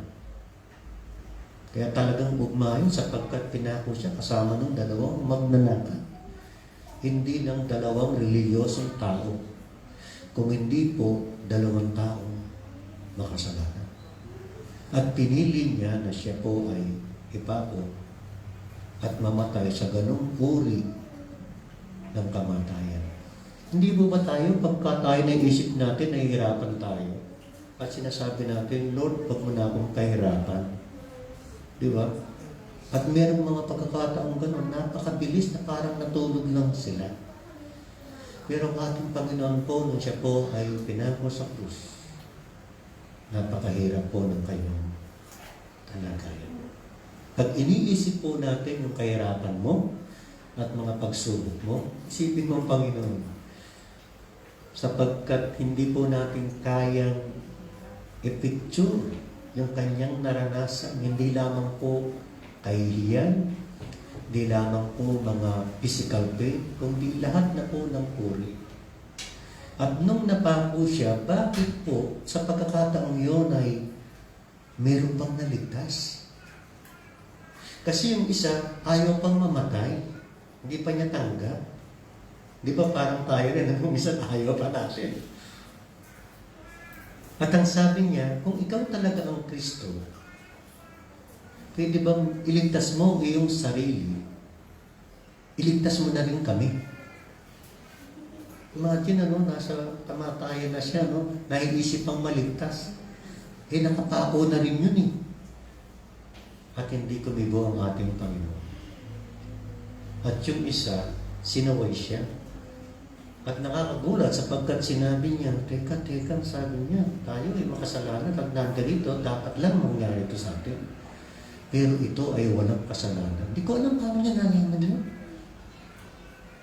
Kaya talagang ugma yun sapagkat pinako siya kasama ng dalawang magnanakaw. Hindi lang dalawang reliyosong tao, kung hindi po dalawang taong makasalanan. At pinili niya na siya po ay ipako at mamatay sa ganung uri ng kamatayan. Hindi po ba tayo, pagka tayo naisip natin, nahihirapan tayo, at sinasabi natin, Lord, wag mo na akong kahirapan. Di ba? At merong mga pagkakataong gano'n, napakabilis na parang natulog lang sila. Pero ang ating Panginoon po, nung siya po ay pinako sa krus, napakahirap po ng kanyang kalagayan. Pag iniisip po natin yung kahirapan mo at mga pagsubok mo, isipin mo ang Panginoon. Sapagkat hindi po natin kayang i-picture yung kanyang naranasan, hindi lamang po kahihiyan, hindi lamang po mga physical pain, kundi lahat na po ng uri. At nung napako siya, bakit po sa pagkakataong yun ay meron pang naligtas? Kasi yung isa, ayaw pang mamatay, hindi pa niya tanggap. Di ba parang tayo rin, kung isa ayaw pa natin. At ang sabi niya, kung ikaw talaga ang Kristo, pwede bang iligtas mo iyong sarili? Iligtas mo na rin kami. Imagine, nasa kamatayan na siya, naiisip pang maligtas. Nakapako na rin yun . At hindi kumibo ang ating Panginoon. At yung isa, sinaway siya. At nakakagulat sapagkat sinabi niya, teka, sabi niya, tayo ay makasalanan at nandito, dapat lang mangyari ito sa atin. Pero ito ay walang kasalanan. Hindi ko alam paano niya nalaman yun.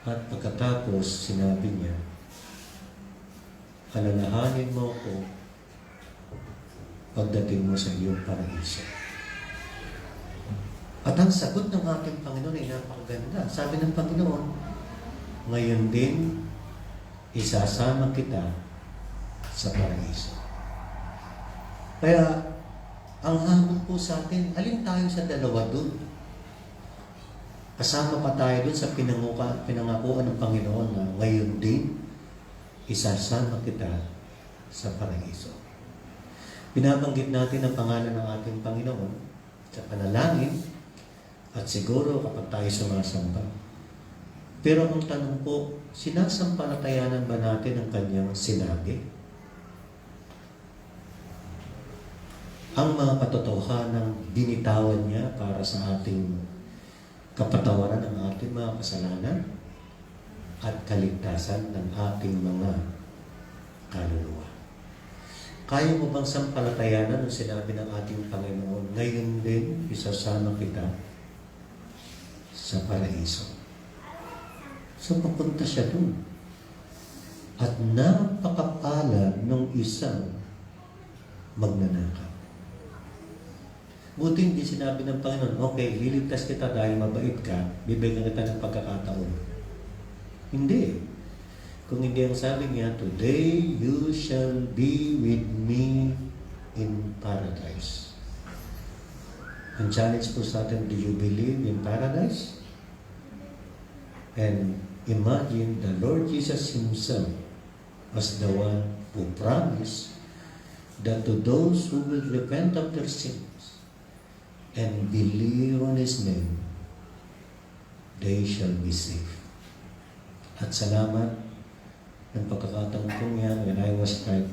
At pagkatapos, sinabi niya, alalahanin mo ko pagdating mo sa iyong paraiso. At ang sagot ng ating Panginoon ay napakaganda. Sabi ng Panginoon, ngayon din, isasama kita sa paraiso. Kaya, ang hamon po sa atin, alin tayo sa dalawa dun? Kasama pa tayo dun sa pinangakuan ng Panginoon na ngayon din, isasama kita sa paraiso. Binabanggit natin ang pangalan ng ating Panginoon sa panalangin at siguro kapag tayo sumasamba. Pero ang tanong po, sinasampalatayanan ba natin ang kanyang sinabi? Ang mga katotohanang binitawan niya para sa ating kapatawaran ng ating mga kasalanan at kaligtasan ng ating mga kaluluwa. Kaya mo bang sampalatayanan ang sinabi ng ating Panginoon, ngayon din isasama kita sa paraiso? So, papunta siya dun. At napakapalad ng isang magnanakaw. Buti hindi sinabi ng Panginoon, okay, liligtas kita dahil mabait ka, bibigyan kita ng pagkakataon. Hindi. Kung hindi ang sabi niya, today you shall be with me in paradise. Ang challenge po sa atin, do you believe in paradise? And imagine the Lord Jesus Himself as the one who promised that to those who will repent of their sins and believe on His name, they shall be saved. At salamat ng pagkakataon kong yan when I was like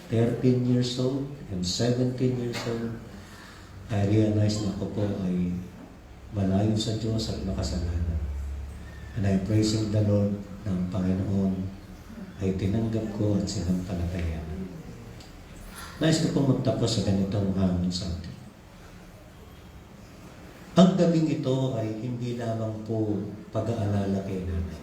13 years old and 17 years old, I realized na ako po ay malayo sa Diyos at makasalanan. And I'm praising the Lord ng Panginoon ay tinanggap ko at sinampalatayanan. Nais ko pong magtapos sa ganitong hamon sa atin. Ang gabing ito ay hindi lamang po pag-aalala kay nanay.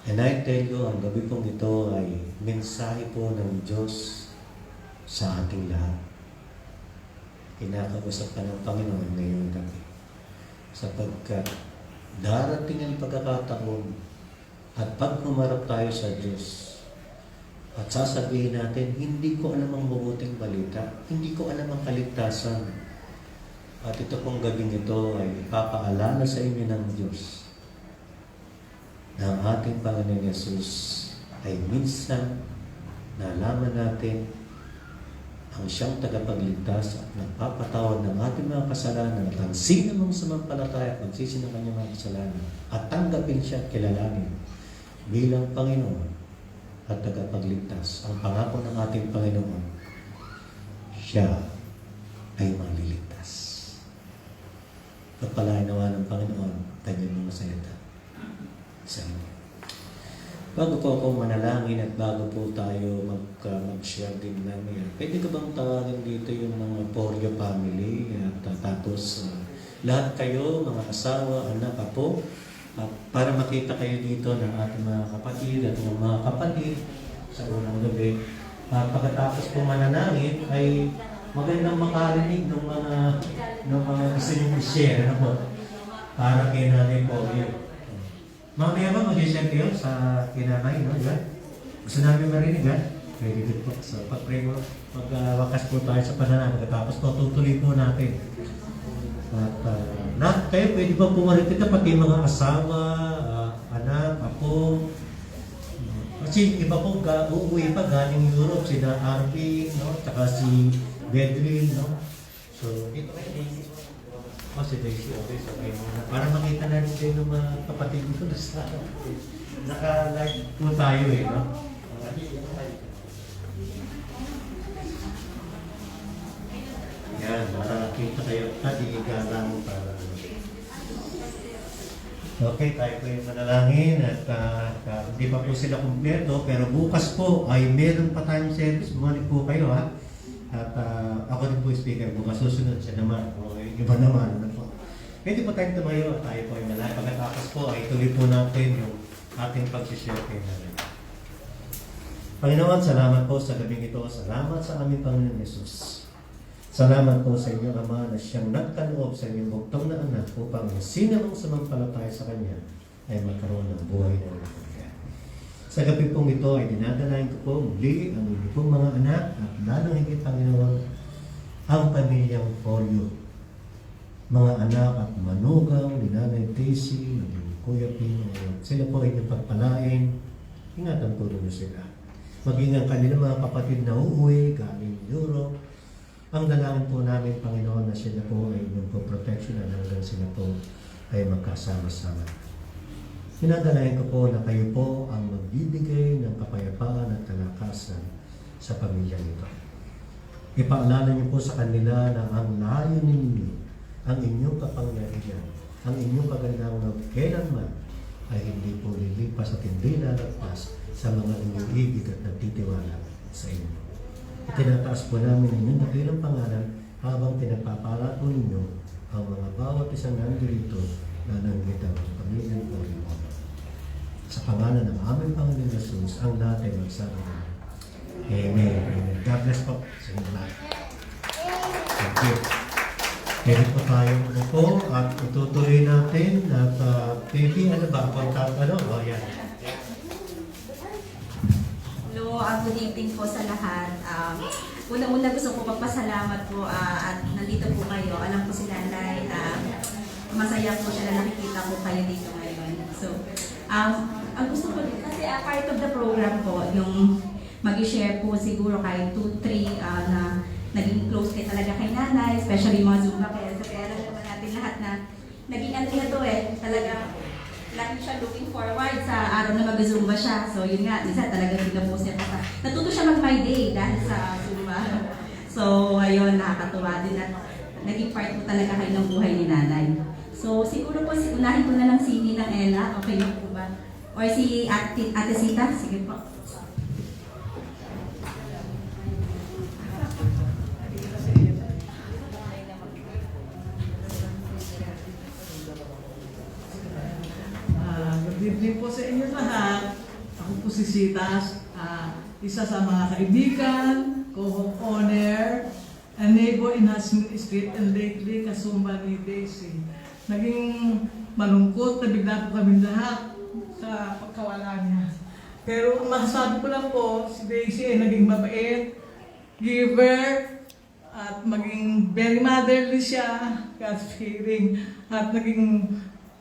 And I tell you, ang gabi pong ito ay mensahe po ng Diyos sa ating lahat. Kinakausap ka ng Panginoon ngayong gabi. Sapagkat darating ang pagkakataon At pag humarap tayo sa Diyos, at sasabihin natin, hindi ko alam ang mabuting balita, hindi ko alam ang kaligtasan. At ito pong gabing ito ay ipapaalala sa inyo ng Diyos na ang ating Panginoon Yesus ay minsan nalaman natin ang siyang tagapagligtas at nagpapatawad ng ating mga kasalanan at ang sino mong sumampalataya at magsisi ng kanyang mga kasalanan at tanggapin siya at kilalanin bilang Panginoon at tagapagligtas. Ang pangako ng ating Panginoon, siya ay maliligtas. Pagpalain nawa ng Panginoon kanyang mga salita sa inyo. Bago po ako manalangin at bago po tayo mag-share din namin, pwede ka bang tawagin dito yung mga Poryo family at tapos lahat kayo, mga asawa, anak, apo, para makita kayo dito ng ating mga kapatid at ng mga kapatid sa unang gabi. Pagkatapos po manalangin ay magandang makarinig ng mga gusto nyo i-share para kay Nanay Poryo. Mamaya ba mag-share kayo sa kinanay, no? Diba? Gusto namin marinig, ha? Very good po. So, pag-pray mo, mag-wakas po tayo sa panalangin. Pagkatapos po, tutuloy po natin. At kayo, pwede ba pumalit ito, pati mga asawa, anak, apo. Kasi iba po, uuwi pa galing Europe, sila Arvin, no? Tsaka si Bedrin, no? So, ito si Daisy, okay, so kayo muna. Para makita na rin kayo ng mga kapatid ko sa naka-live po tayo no? Yan, para makita kayo at iigalang para okay, tayo po yung manalangin at hindi pa po sila kumpleto pero bukas po ay meron pa tayong service. Bumalik po kayo ha. At ako din po speaker bukas, susunod siya naman. Iba naman. Pwede po tayong tumayo at tayo po ay malay. Pagkatapos po ay tuloy po natin yung ating pag-share kay Nanay. Panginoon, salamat po sa gabing ito. Salamat sa aming Panginoon Yesus. Salamat po sa inyo, Ama, na siyang nagkaloob sa inyong bugtong na anak upang sino mang sumampalataya sa Kanya ay magkaroon ng buhay na walang. Sa gabi pong ito ay dinadalain ko po muli ang inyong pong mga anak at lalong higit, Panginoon, ang pamilyang Poryo. Mga anak at manugang, ni Nanay Daisy, ni Kuya Pino, sila po ay napagpalain. Ingatan po rin sila. Maging ang kanilang mga kapatid na uuwi, galing Europe. Ang dalangin po namin, Panginoon, na sila po ay magpo-protection hanggang sila po ay magkasama-sama. Sinadalayan ko po na kayo po ang magbibigay ng kapayapaan at kalakasan sa pamilya nito. Ipaalala niyo po sa kanila na ang layo ninyo, ang inyong kapangyarihan, ang inyong kagandahan na kailanman ay hindi po lilipas at hindi lalagpas sa mga inyong ibig at nagtitiwala sa inyo. Itinataas po namin ang inyong dakilang pangalan habang pinagpapala po ninyo ang mga bawat isang nandito na nanggitaw sa pamilyang Poryo. Sa pangalan ng aming Panginoon Jesus, ang lahat ay magsabi. Amen. Amen. God bless po sa inyo lahat. Thank you. Pwede po tayo po at itutuloy natin at baby, ano ba? Yan. Hello, good evening po sa lahat. Una-una gusto ko magpasalamat po at nandito po kayo. Alam ko si Nanay, masaya po siya na nakikita ko kayo dito ngayon. So, ang gusto ko kasi part of the program po, yung mag-share po siguro kahit 2-3 na naging close kayo talaga kay Nanay, especially mga Zumba. Kaya alam naman natin lahat na naging ano na to talaga lagi siya looking forward sa araw na mag-Zumba siya. So yun nga, minsan talaga pinapost niya pa. Natuto siya mag-my day dahil sa Zumba. So ayun, nakakatuwa din at naging part po talaga kayo ng buhay ni Nanay. So siguro po, unahin ko na lang si Ninang Ella, okay po ba? Or si Ate Sita, sige po. Good evening po sa inyo lahat. Ako po si Sitas, isa sa mga kaibigan, co-owner, a neighbor in Hasmin Street and lately kasumba ni Daisy. Naging malungkot na bigla po kami lahat sa pagkawala niya. Pero ang masasabi ko lang po, si Daisy ay naging mabait, giver, at maging very motherly siya, God-fearing, at naging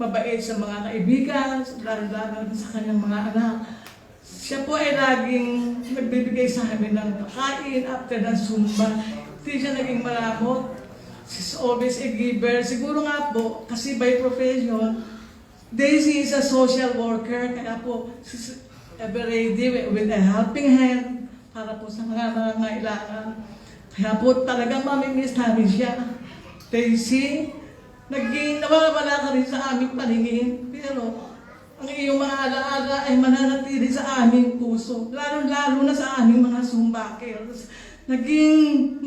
mabait sa mga kaibigan, lalo-lalo sa kanyang mga anak. Siya po ay laging nagbibigay sa amin ng pagkain after ng Zumba. Hindi siya naging maramot. She's always a giver. Siguro nga po, kasi by profession, Daisy is a social worker, kaya po she's ever ready with a helping hand para po sa mga nangangailangan. Kaya po talagang mamimiss namin siya. Daisy, naging nawawala ka rin sa aming paningin, pero ang iyong mga alaala ay mananatili sa aming puso, lalo-lalo na sa aming mga Zumbakers. Naging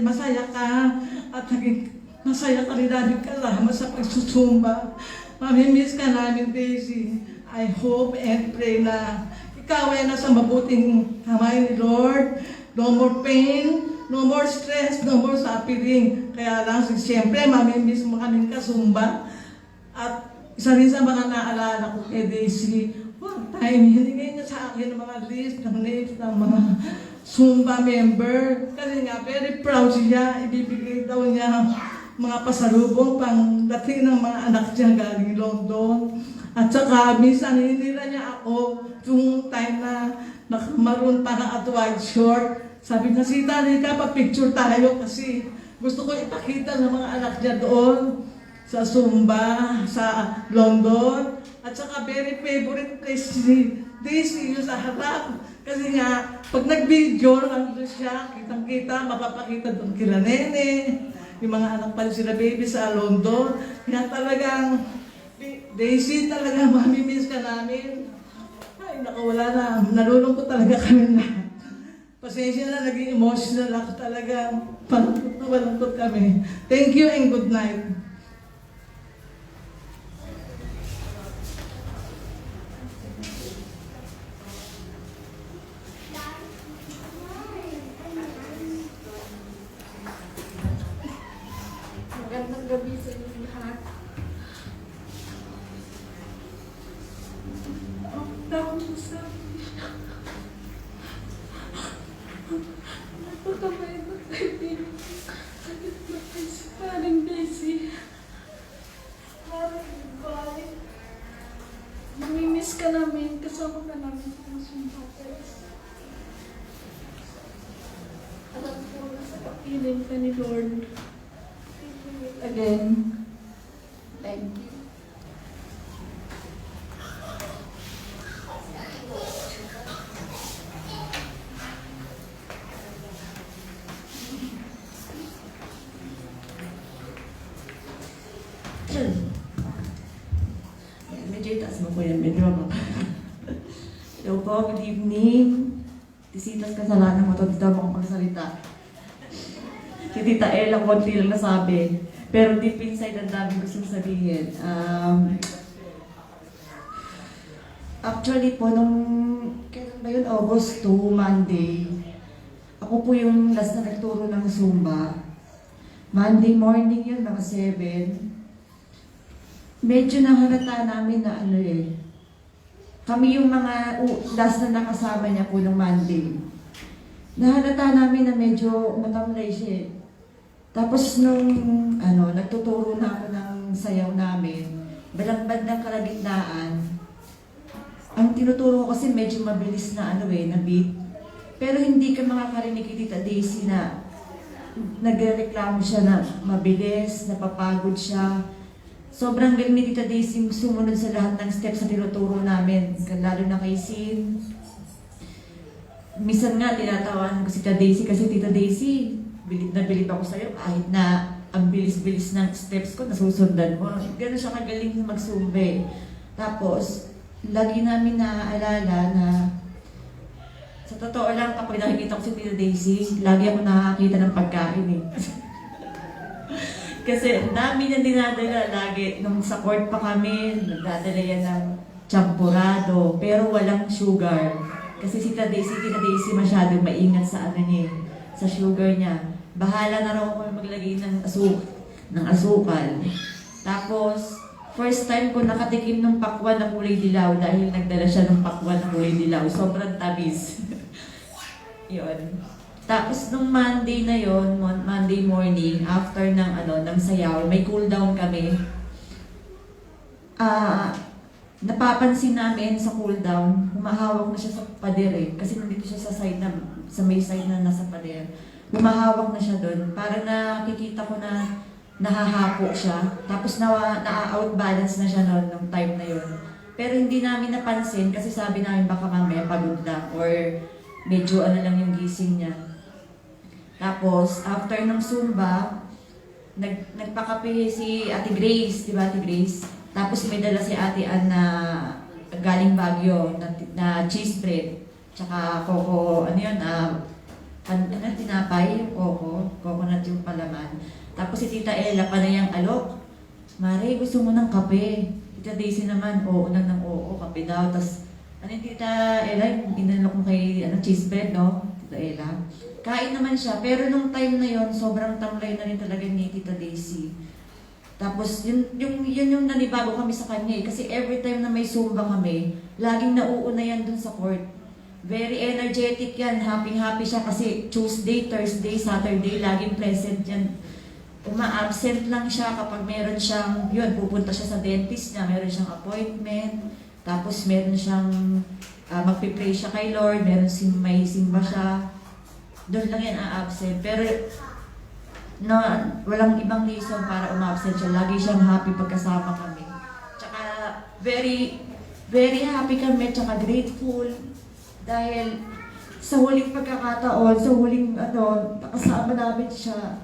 masaya ka at naging masaya ka rin namin kasama sa pagsusumba. Mamimiss ka namin, Daisy. I hope and pray na ikaw ay nasa mabuting kamay ni Lord. No more pain, no more stress, no more suffering. Kaya lang, siyempre, mamimiss mo kaming kasumba. At isa rin sa mga naalala ko kay Daisy, one time, hinigay niya sa akin ng mga list ng names ng mga Zumba member. Kasi nga, very proud siya. Ibibigay daw niya mga pasalubong pang dating ng mga anak niya galing London. At saka, minsan hinila niya ako yung time na nakamaroon pa ng atwag short. Sabi niya, Sita, halika pa picture tayo kasi gusto ko ipakita sa mga anak niya doon sa Zumba, sa London. At saka very favorite place ni Daisy yung sa harap. Kasi nga, pag nag-video, nandun siya, kitang-kita, mapapakita doon kila Nene. Yung mga anak pa sila baby sa London. Kaya talagang, Daisy, talagang mamimiss ka namin. Ay, nakawala na. Nalulungkot talaga kami na. Pasensya na, naging emotional ako talaga. Malungkot kami. Thank you and good night. Magandang gabi sa inyo lahat. Napakabait at kaibigan. Sakit na kayo si Paring Daisy. Maraming bye. Mamimiss ka namin. Kasama ka namin sa mga Zumbakers. Alam ko na sa papiling ka ni Lord. Again, thank you. Medyo itaas mo po yan, medyo ako. Hello po, good evening. Tisitas kasalanan mo, dito ako magsalita. Si Tita Ella, konti lang nasabi. Pero deep inside, ang dami gustong sabihin. Actually po, nung kailan ba yun? August 2, Monday. Ako po yung last na nagturo ng Zumba. Monday morning yun, mga 7. Medyo nahalata namin na kami yung mga last na nakasama niya po nung Monday. Nahalata namin na medyo matamlay siya. Tapos nung nagtuturo na ako ng sayaw namin, balambad ng kalagitnaan, ang tinuturo ko kasi medyo mabilis na na beat. Pero hindi ka makakarinig kay Tita Daisy na nagreklamo siya na mabilis, napapagod siya. Sobrang galing ni Tita Daisy sumunod sa lahat ng steps na tinuturo namin, lalo na kay Sin. Minsan nga, tinatawan ko si Tita Daisy kasi Tita Daisy, bilib na bilib ako sa'yo kahit na ang bilis-bilis ng steps ko, nasusundan mo. Gano'n siya kagaling mag-zumba. Tapos, lagi namin naaalala na sa totoo lang, kapag nakikita ko si Tita Daisy, lagi ako nakakita ng pagkain Kasi dami niyang dinadala lagi. Nung sa court pa kami, nagdadala yan ng champurado, pero walang sugar. Kasi si Tita Daisy masyadong maingat sa sa sugar niya. Bahala na raw ako maglagay ng asukal. Tapos, First time ko nakatikim ng pakwan na kulay dilaw dahil nagdala siya ng pakwan na kulay dilaw. Sobrang tamis. Yun. Tapos nung Monday na yon, Monday morning, after ng sayaw, may cool down kami. Napapansin namin sa cool down, humahawak na siya sa pader eh. Kasi nandito siya sa may side na nasa pader. Humahawak na siya doon. Para nakikita ko na nahahapo siya. Tapos na-outbalance na siya noon nung time na yon. Pero hindi namin napansin kasi sabi namin baka mamaya pagod lang or medyo lang yung gising niya. Tapos, after ng Zumba, nagpakape si Ate Grace, di ba Ate Grace? Tapos may dala si Ate Ann na galing Baguio na cheese bread. Tsaka coco, tinapay, yung coconut yung palaman. Tapos si Tita Ella panayang alok. Mare, gusto mo ng kape? Tita Daisy naman, oo kape daw. Tapos, Tita Ella, inalok mo kay cheese bread, no? Tita Ella. Kain naman siya, pero nung time na yon sobrang tamlay na rin talaga ni Tita Daisy. Tapos, yun yung nanibago kami sa kanya eh. Kasi every time na may Zumba kami, laging nauuna yan dun sa court. Very energetic yan, happy siya kasi Tuesday, Thursday, Saturday, laging present yan. Uma-absent lang siya kapag meron siyang, pupunta siya sa dentist niya, meron siyang appointment, tapos meron siyang, magpipray siya kay Lord, may simba siya, doon lang yan a-absent. Pero, walang ibang reason para uma-absent siya, lagi siyang happy pagkasama kami. Tsaka, very, very happy kami, tsaka grateful, dahil sa huling pagkakataon, sa huling nakasama namin siya,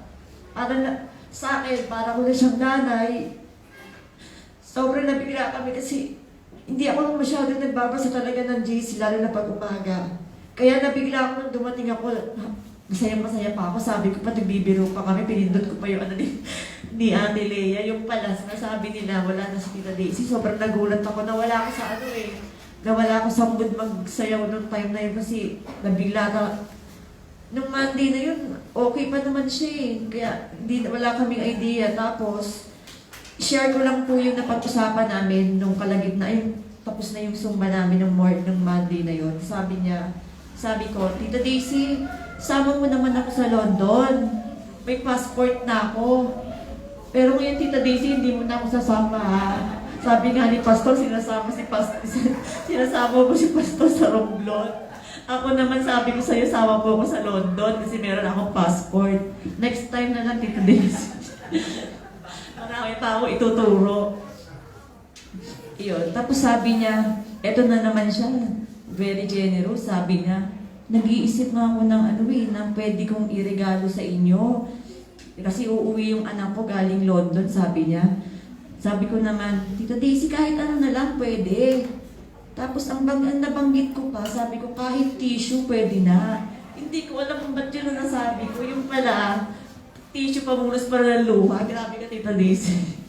sa akin, para ko na siyang nanay. Sobrang nabigla kami kasi hindi ako masyado nagbabasa talaga ng GC, lalo na pag umaga. Kaya nabigla ako nung dumating ako, masaya pa ako. Sabi ko pa, nagbibiro pa kami, pinindot ko pa yung ni Ate Lea. Yung pala, sinasabi nila, wala na si Tita Daisy. Sobrang nagulat ako na wala ako sa nawala ako sa mood magsayaw nung time na yun kasi nabigla ka. Nung Monday na yun, okay pa naman siya eh. Kaya wala kaming idea. Tapos, share ko lang po yung napag-usapan namin nung kalagitnaan. Tapos na yung Zumba namin nung Monday na yun. Sabi ko, Tita Daisy, sama mo naman ako sa London. May passport na ako. Pero ngayon, Tita Daisy, hindi mo na ako sasama ha. Sabi nga ni Pastor, sinasama mo si Pastor sa Romblon. Ako naman sabi ko sa'yo, sama po ako sa London kasi meron akong passport. Next time na lang, Tita Daisy. Marami pa ako ituturo. Iyon. Tapos sabi niya, eto na naman siya. Very generous, sabi niya. Nag-iisip nga ako ng ng pwede kong iregalo sa inyo. Kasi uuwi yung anak ko galing London, sabi niya. Sabi ko naman, Tita Daisy, kahit ano na lang, pwede. Tapos ang nabanggit ko pa, sabi ko kahit tissue pwede na. Hindi ko alam kung ba't yun ang nasabi ko. Yung pala, tissue pamulos para ng luha. Grabe ka, Tita Daisy.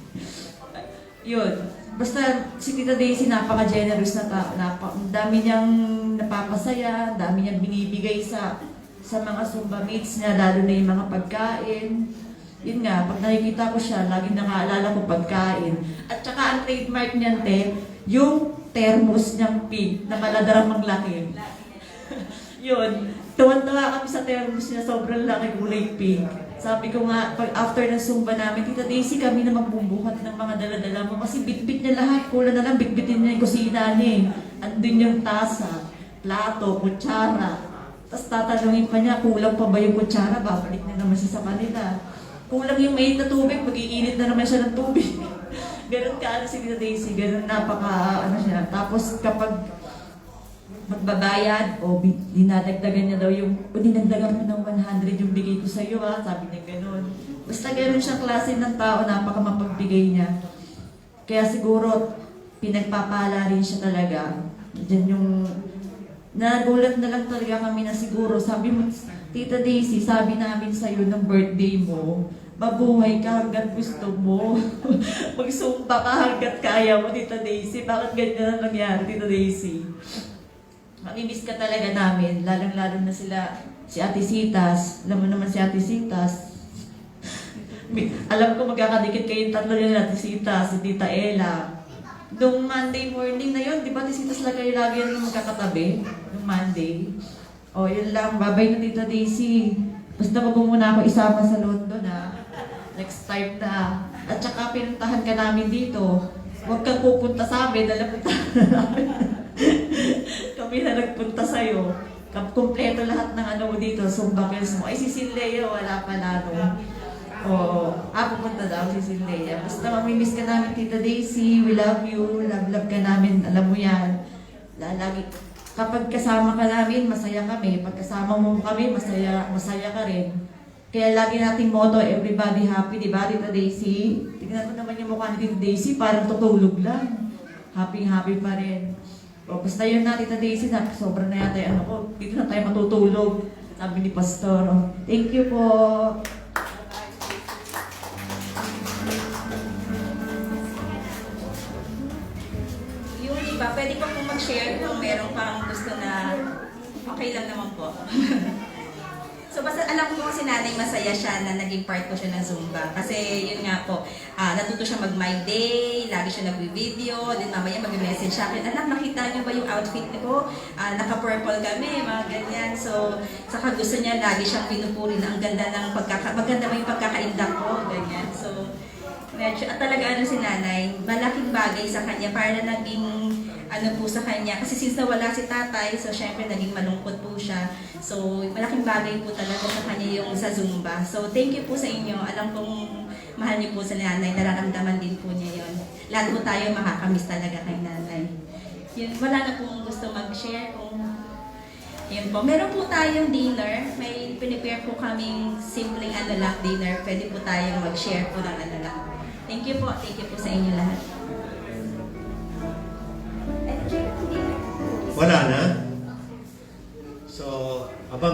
Yun. Basta si Tita Daisy napaka-generous na tao. Ang dami niyang napapasaya, ang dami niyang binibigay sa mga Zumba mates niya, lalo na yung mga pagkain. Yun nga, pag nakikita ko siya, laging nakaalala ko pagkain. At saka ang trademark niyan, yung thermos niyang pink na maladaramang laki. Yun. Tuwan-tuwa kami sa thermos niya, sobrang laki, kulay pink. Sabi ko nga, pag after ng Zumba namin, Tita Daisy, kami na magbubuhat ng mga dala-dala mo. Kasi bit-bit niya lahat. Kulang na lang, bit-bitin niya yung kusina niya. Andun yung tasa, plato, kutsara. Tapos tatanungin pa niya, kulang pa ba yung kutsara? Babalik na naman siya sa kanila. Kulang yung mainit na tubig, mag-iinit na naman siya ng tubig. Ganun ka si Tita Daisy, ganun siya. Tapos kapag magbabayad, dinadagdagan niya daw dinagdagan mo ng 100 yung bigay ko sa iyo sabi niya ganun. Basta ganun siyang klase ng tao, napaka mapagbigay niya. Kaya siguro, pinagpapala rin siya talaga. Diyan yung, nagulat na lang talaga kami na siguro, sabi mo, Tita Daisy, sabi namin sa iyo ng birthday mo, mabuhay ka hanggat gusto mo. Magsumpa ka hanggat kaya mo, Tita Daisy. Bakit ganyan ang nangyari, Tita Daisy? Mamimiss ka talaga namin, lalong-lalo na si Ate Sitas. Alam mo naman si Ate Sitas. Alam ko magkakadikit kayong tatlo yun na Tisita, si Tita Ella. Nung Monday morning na yun, di ba Tisita sila kayo lagi yung magkakatabi? Nung Monday. O, yun lang. Babay na Tita Daisy. Basta wag mo muna ako isama sa London, ha? Next time na. At saka pinuntahan ka namin dito. Huwag kang pupunta sa amin, nalapuntahan na namin. Kami na nagpunta sa'yo. Kompleto lahat ng ano mo dito, Zumba Kills mo. Ay, si Sinlea, wala pa na, no? Oo. Pupunta daw si Sinlea. Basta mamimiss ka namin, Tita Daisy. We love you. Love ka namin. Alam mo yan. Lagi. Kapag kasama ka namin, masaya kami. Pag kasama mo kami, masaya ka rin. Kaya lagi nating motto, everybody happy, di ba, Tita Daisy? Tingnan mo naman yung mukha ni Tita Daisy, parang tutulog lang. Happy pa rin. O, basta yun na, Tita Daisy, sobrang na yata yung ano ko. Dito na tayo matutulog, sabi ni Pastor. O, thank you po. Yung iba, pwede pa po mag-share kung meron pang gusto na okay lang naman po. So basta alam ko si nanay masaya siya na naging part ko siya ng Zumba. Kasi yun nga po, natuto siya mag-my day, lagi siya nag-video, then mamaya mag-message siya akin, anak, nakita niyo ba yung outfit ko? Naka-purple kami, mga ganyan. So, saka gusto niya, lagi siyang pinupuri na ang ganda ng maganda ba yung pagkakaindak ko, ganyan. So, medyo, at talaga ano si nanay, malaking bagay sa kanya para na naging ano po sa kanya. Kasi since nawala si tatay, so syempre naging malungkot po siya. So malaking bagay po talaga sa kanya yung sa Zumba. So thank you po sa inyo. Alam kong mahal niyo po sa nanay, nararamdaman din po niya yon. Lahat po tayo makakamiss talaga kay nanay. Yun, wala na pong gusto mag-share kung yun po. Meron po tayong dinner. May pinipare po kaming simpleng ano lang dinner. Pwede po tayong mag-share po ng ano lang. Thank you po. Thank you po sa inyo lahat. Wala na? So,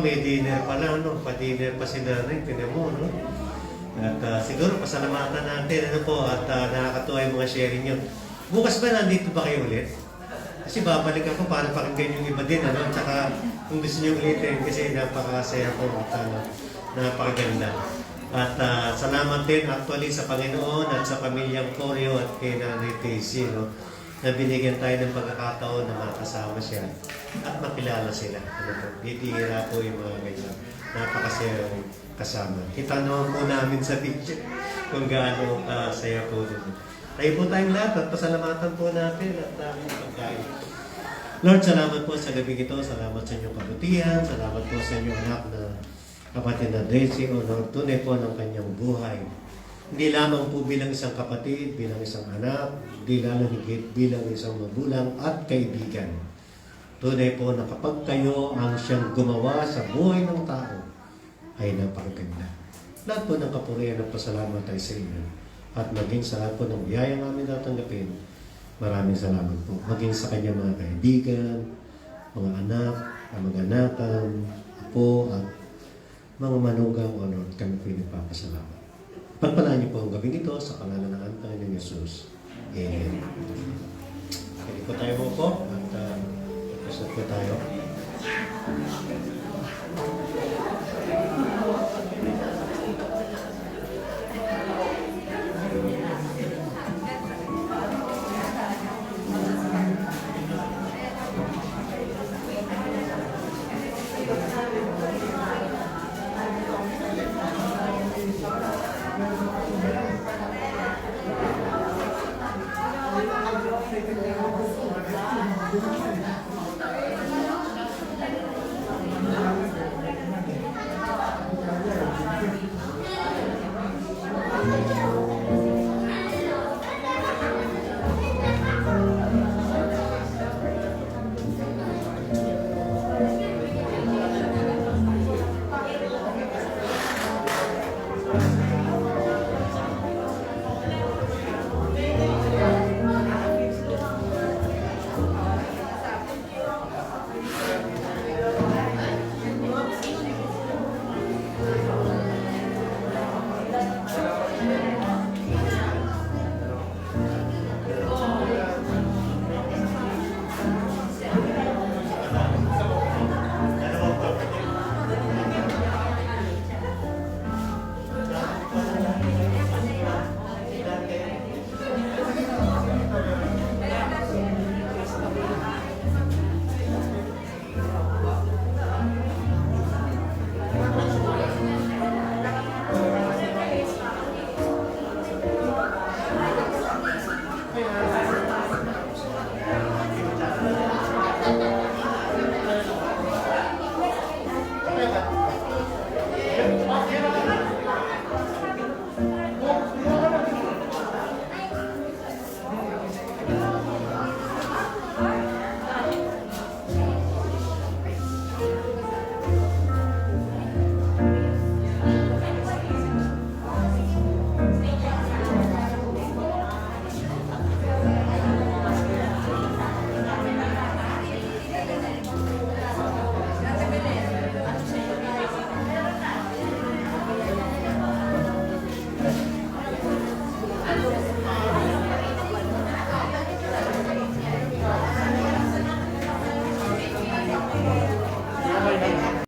may dinner pala, no? Pa-dinner pa si nanay, tinan mo, no? At siguro pasalamatan natin, ano po, at nakakatuwa yung mga sharing nyo. Bukas ba nandito ba kayo ulit? Kasi babalik ako para pakinggan yung iba din, ano? Tsaka kung gusto nyo ulitin, kasi napakasaya ko at napakaganda. At salamat din actually sa Panginoon at sa pamilyang Corio at kay Nanay Daisy, no? Na binigyan tayo ng pagkakataon na makasama siya at makilala sila. Ano po? Bibihira po yung mga ganyan. Napakasaya kasama. Kita naman po namin sa video kung gaano saya po din. Tayo po tayong lahat at pasalamatan po natin at daming pagkain. Lord, salamat po sa gabi ito. Salamat sa inyong kabutihan. Salamat po sa inyong anak na kapatid na Daisy. O Lord, tunay po ng kanyang buhay. Hindi lamang po bilang isang kapatid, bilang isang anak, hindi lamang higit bilang isang magulang at kaibigan. Tunay po na kapag kayo ang siyang gumawa sa buhay ng tao, ay napakaganda. Lahat po ng kapurihan at pasalamat ay sa inyo. At maging sa lahat po ng biyaya namin natanggapin, maraming salamat po. Maging sa kanyang mga kaibigan, mga anak, kamag-anakan, apo, at mga manugang o Lord, kami po nagpapasalamat. Pagpalaan niyo po ang gabi nito sa pangalan ng anak ng Jesus. Amen. Pwede po tayo mo po at tapos po tayo.